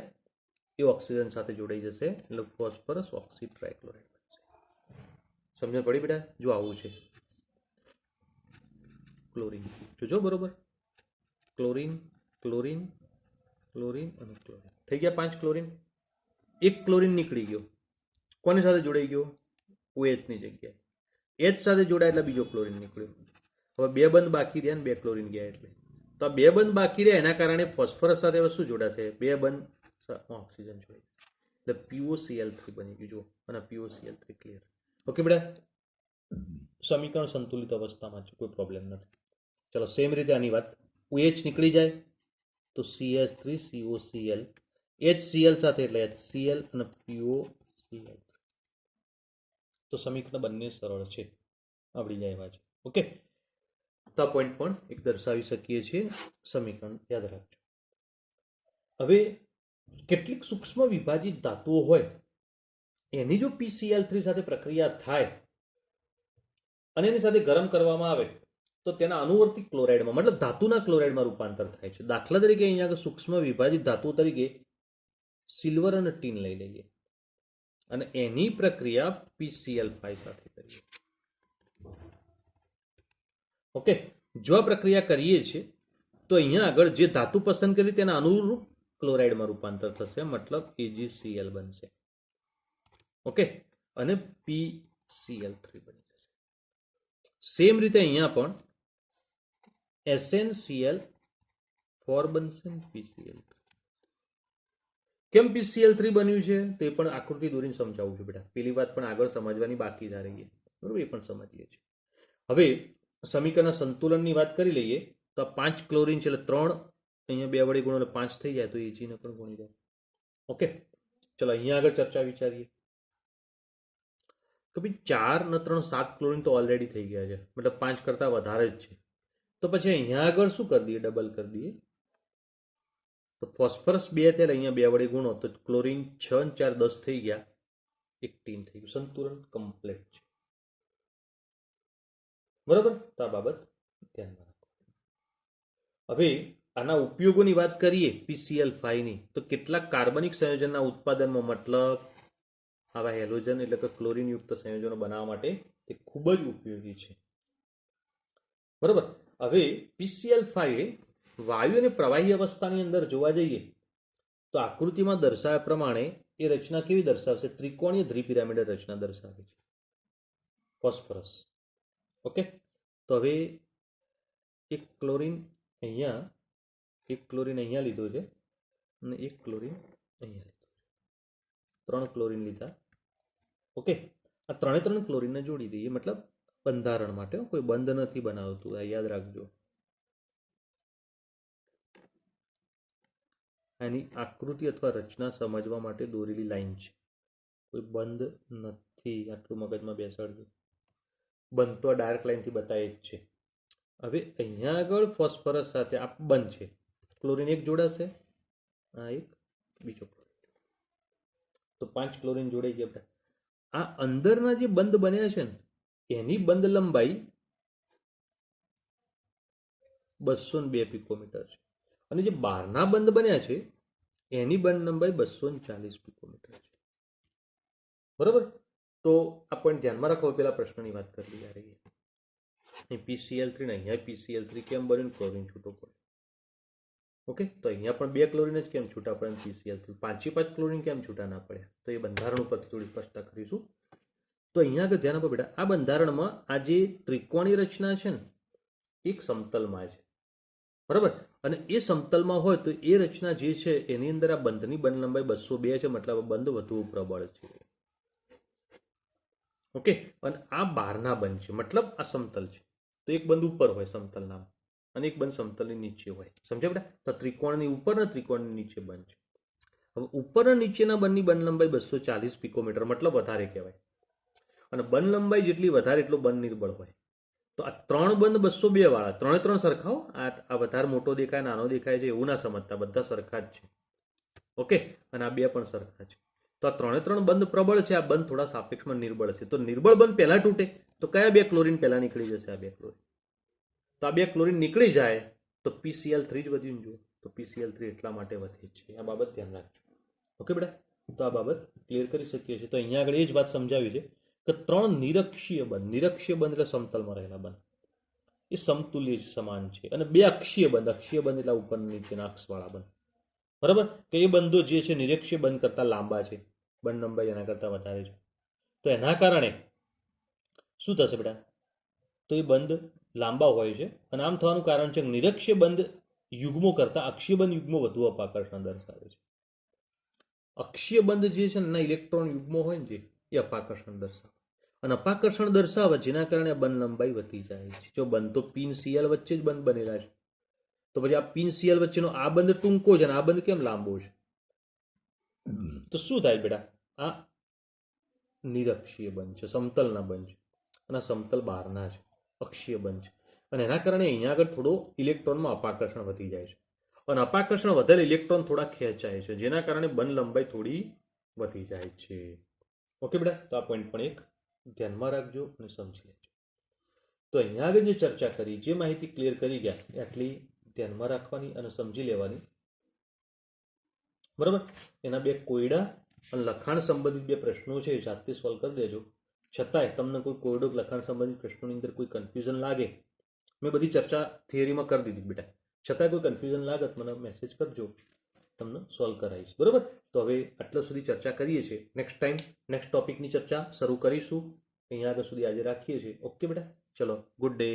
એ ઓક્સિજન સાથે જોડાઈ જશે એટલે ફોસ્ફરસ ઓક્સી ટ્રાઇક્લોરાઇડ બનશે. સમજણ પડી બેટા? જો આવું છે ક્લોરીન, જોજો બરોબર, ક્લોરીન ક્લોરીન ક્લોરીન અને ક્લોરીન થઈ ગયા 5 ક્લોરીન. એક ક્લોરીન નીકળી ગયો, કોની સાથે જોડાઈ ગયો? OH ની જગ્યાએ H સાથે જોડાય એટલે બીજો ક્લોરીન નીકળ્યો. હવે બે બંધ બાકી રહ્યા ને 2 ક્લોરીન ગયા એટલે તો આ 2 બંધ બાકી રહ્યા એના કારણે ફોસ્ફરસ સાથે શું જોડાશે? 2 બંધ ઓક્સિજન જોડાય એટલે POCl3 બની ગયું. જો અને POCl3 ક્લિયર. ઓકે બેટા, સમીકરણ સંતુલિત અવસ્થામાં છે, કોઈ પ્રોબ્લેમ નથી. ચલો સેમ રીતે આની વાત, OH નીકળી જાય તો CH3COCl, HCl સાથે એટલે HCl અને POCl. તો સમીકરણ બંને સરળ છે, આવડી જાય એવા છે. ઓકે, તો આ પોઈન્ટ પણ એક દર્શાવી શકીએ છીએ. સમીકરણ યાદ રાખજો. હવે કેટલીક સૂક્ષ્મ વિભાજિત ધાતુઓ હોય એની જો PCl3 સાથે પ્રક્રિયા થાય અને એની સાથે ગરમ કરવામાં આવે તો તેના અનુવર્તી ક્લોરાઇડમાં મતલબ ધાતુના ક્લોરાઇડમાં રૂપાંતર થાય છે. દાખલા તરીકે અહીંયા આગળ સૂક્ષ્મ વિભાજિત ધાતુ તરીકે સિલ્વર અને ટીન લઈ લઈએ અને એની પ્રક્રિયા PCl5 સાથે કરીએ. ઓકે, જો આ પ્રક્રિયા કરીએ છીએ તો અહીંયા આગળ જે ધાતુ પસંદ કરી તેના અનુરૂપ ક્લોરાઇડમાં રૂપાંતર થશે, મતલબ AgCl બનશે. ઓકે, અને PCl3 બની જશે. સેમ રીતે અહીંયા પણ SnCl4 બનશે, PCl3. કેમ PCl3 બન્યું છે તે પણ આકૃતિ દોરીને સમજાવું છું બેટા. પેલી વાત પણ આગળ સમજવાની બાકી રહી ગઈ, બરોબર, એ પણ સમજીએ છીએ. હવે સમીકરણના સંતુલનની વાત કરી લઈએ તો 5 ક્લોરીન છે એટલે 3 અહીંયા 2 વડે ગુણો એટલે 5 થઈ જાય તો Ag ને પણ ગુણી દો. ઓકે, ચલો અહીંયા આગળ ચર્ચા વિચારીએ કે ભાઈ 4 ને 3 7 ક્લોરીન તો ઓલરેડી થઈ ગયા છે, મતલબ 5 કરતાં વધારે જ છે. તો પછી અહીંયા આગળ શું કરી દઈએ? ડબલ કરી દઈએ. તો ફોસ્ફરસ 2 થયેલ અહીંયા 2 વડે ગુણો તો ક્લોરીન 6 અને 4 10 થઈ ગયા, 18 થઈ ગયું. સંતુલન કમ્પ્લીટ છે, બરાબર. તો આ બાબત ધ્યાનમાં રાખો. હવે આના ઉપયોગોની વાત કરીએ PCl5 ની તો કેટલાક કાર્બનિક સંયોજનના ઉત્પાદનમાં મતલબ આવા હેલોજન એટલે કે ક્લોરીન યુક્ત સંયોજનો બનાવવા માટે તે ખૂબ જ ઉપયોગી છે, બરાબર. હવે PCl5 વાયુ અને પ્રવાહી અવસ્થાની અંદર જોવા જઈએ તો આકૃતિમાં દર્શાવ્યા પ્રમાણે એ રચના કેવી દર્શાવશે? ત્રિકોણીય દ્વિપિરામિડલ રચના દર્શાવે છે ફોસ્ફરસ. ઓકે, તો હવે એક ક્લોરીન અહીંયા લીધો છે અને એક ક્લોરીન અહીંયા લીધો છે. 3 ક્લોરીન લીધા. ઓકે, આ 3 ક્લોરીનને જોડી દઈએ, મતલબ બંધારણ માટે, કોઈ બંધ નથી બનાવતું, આ યાદ રાખજો. આની આકૃતિ અથવા રચના સમજવા માટે દોરેલી લાઈન છે, કોઈ બંધ નથી. આટલું મગજમાં બેસાડજો. બંધ તો ડાર્ક લાઈનથી બતાવે જ છે. હવે અહીંયા આગળ ફોસ્ફરસ સાથે આ બંધ છે, ક્લોરીન એક જોડાશે, આ એક બીજો ક્લોરીન, તો 5 ક્લોરીન જોડાઈ ગયા. આ અંદરના જે બંધ બન્યા છે ને એની બંધ લંબાઈ 202 પિકોમીટર છે અને જે બહારના બંધ બન્યા છે એની બંધ લંબાઈ 240 પિકોમીટર છે, બરાબર. તો આ પોઈન્ટ ધ્યાનમાં રાખો. પેલા પ્રશ્નની વાત કરી લઈએ. અહીં PCl3 ને અહીંયા PCl3 કેમ બન્યું? ક્લોરીન છૂટો પડે. ઓકે, તો અહીંયા પણ 2 ક્લોરીન જ કેમ છૂટા પડે? PCl3 5 ક્લોરીન કેમ છૂટા ના પડે? તો એ બંધારણ ઉપરથી થોડી સ્પષ્ટતા કરીશું. તો અહીંયા આગળ ધ્યાન આપો બેટા. આ બંધારણમાં આ જે ત્રિકોણીય રચના છે ને એક સમતલમાં છે, બરાબર. અને એ સમતલમાં હોય તો એ રચના જે છે એની અંદર આ બંધની બંધ લંબાઈ 202 છે, મતલબ બંધ વધુ પ્રબળ છે. ઓકે, અને આ બહારના બંધ છે, મતલબ આ સમતલ છે. તો એક બંધ ઉપર હોય સમતલના અને એક બંધ સમતલની નીચે હોય. સમજ્યા બેટા? તો ત્રિકોણની ઉપર અને ત્રિકોણની નીચે બંધ છે. હવે ઉપર અને નીચેના બંધની બંધ લંબાઈ 240 પિકોમીટર, મતલબ વધારે કહેવાય. અને બંધ લંબાઈ જેટલી વધારે એટલો બંધ નિર્બળ હોય. તો આ 3 બંધ 202 વાળા ત્રણે ત્રણ સરખા હો. આ વધારે મોટો દેખાય નાનો દેખાય છે એવું ના સમજતા, બધા સરખા જ છે. ઓકે, અને આ બે પણ સરખા છે. તો આ ત્રણે ત્રણ બંધ પ્રબળ છે, આ બંધ થોડા સાપેક્ષમાં નિર્બળ છે. તો નિર્બળ બંધ પહેલા તૂટે તો કયા બે ક્લોરીન પહેલા નીકળી જશે? આ બે ક્લોરીન. તો આ બે ક્લોરીન નીકળી જાય તો PCl3 જ વધ્યું જુઓ. તો PCl3 એટલા માટે વધે છે. આ બાબત ધ્યાન રાખજો. ઓકે બેટા, તો આ બાબત ક્લિયર કરી શકીએ છીએ. તો અહીંયા આગળ એ જ વાત સમજાવી છે કે 3 નિરક્ષીય બંધ એટલે સમતલમાં રહેલા બંધ એ સમતુલ્ય સમાન છે. અને 2 અક્ષીય બંધ એટલે ઉપર નીચેના અક્ષવાળા બંધ, બરાબર, કે એ બંધો જે છે નિરક્ષીય બંધ કરતા લાંબા છે, બંધ લંબાઈ એના કરતા વધારે છે. તો એના કારણે શું થશે બેટા? તો એ બંધ લાંબા હોય છે. અને આમ થવાનું કારણ છે નિરક્ષીય બંધ યુગ્મો કરતા અક્ષીય બંધ યુગ્મો વધુ અપાકર્ષણ દર્શાવે છે. અક્ષીય બંધ જે છે ને ઇલેક્ટ્રોન યુગ્મો હોય ને એ અપાકર્ષણ દર્શાવે. અને અપાકર્ષણ દર્શાવે જેના કારણે બંધ લંબાઈ વધી જાય છે. જો બંધ તો પિન Cl વચ્ચે જ બંધ બનેલા છે, તો પછી આ પિન Cl વચ્ચેનો આ બંધ ટૂંકો છે અને આ બંધ કેમ લાંબો છે? તો શું થાય બેટા? આ નિરક્ષીય બંધ છે, સમતલના બંધ છે, અને સમતલ બહારના છે, અક્ષીય બંધ છે. અને એના કારણે અહીંયા આગળ થોડો ઇલેક્ટ્રોનમાં અપાકર્ષણ વધી જાય છે. અને અપાકર્ષણ વધેલ ઇલેક્ટ્રોન થોડા ખેંચાય છે, જેના કારણે બંધ લંબાઈ થોડી વધી જાય છે. ઓકે બેટા, તો આ પોઈન્ટ પણ એક ધ્યાનમાં રાખજો અને સમજી લેજો. તો અહીંયા આગળ જે ચર્ચા કરી, જે માહિતી ક્લિયર કરી ગયા એટલી ધ્યાનમાં રાખવાની અને સમજી લેવાની, બરાબર. એના બે કોયડા અને લખાણ સંબંધિત બે પ્રશ્નો છે, જાતે સોલ્વ કરી દેજો. છતાંય તમને કોઈ કોયડો લખાણ સંબંધિત પ્રશ્નોની અંદર કોઈ કન્ફ્યુઝન લાગે, મેં બધી ચર્ચા થિયરીમાં કરી દીધી બેટા, છતાં કોઈ કન્ફ્યુઝન લાગે મને મેસેજ કરજો, તમને સોલ્વ કરાવીશ. બરાબર. તો હવે આટલા સુધી ચર્ચા કરીએ છીએ. નેક્સ્ટ ટાઈમ નેક્સ્ટ ટોપિકની ચર્ચા શરૂ કરીશું. અહીંયા આગળ સુધી આજે રાખીએ છીએ. ઓકે બેટા, ચલો, ગુડ ડે.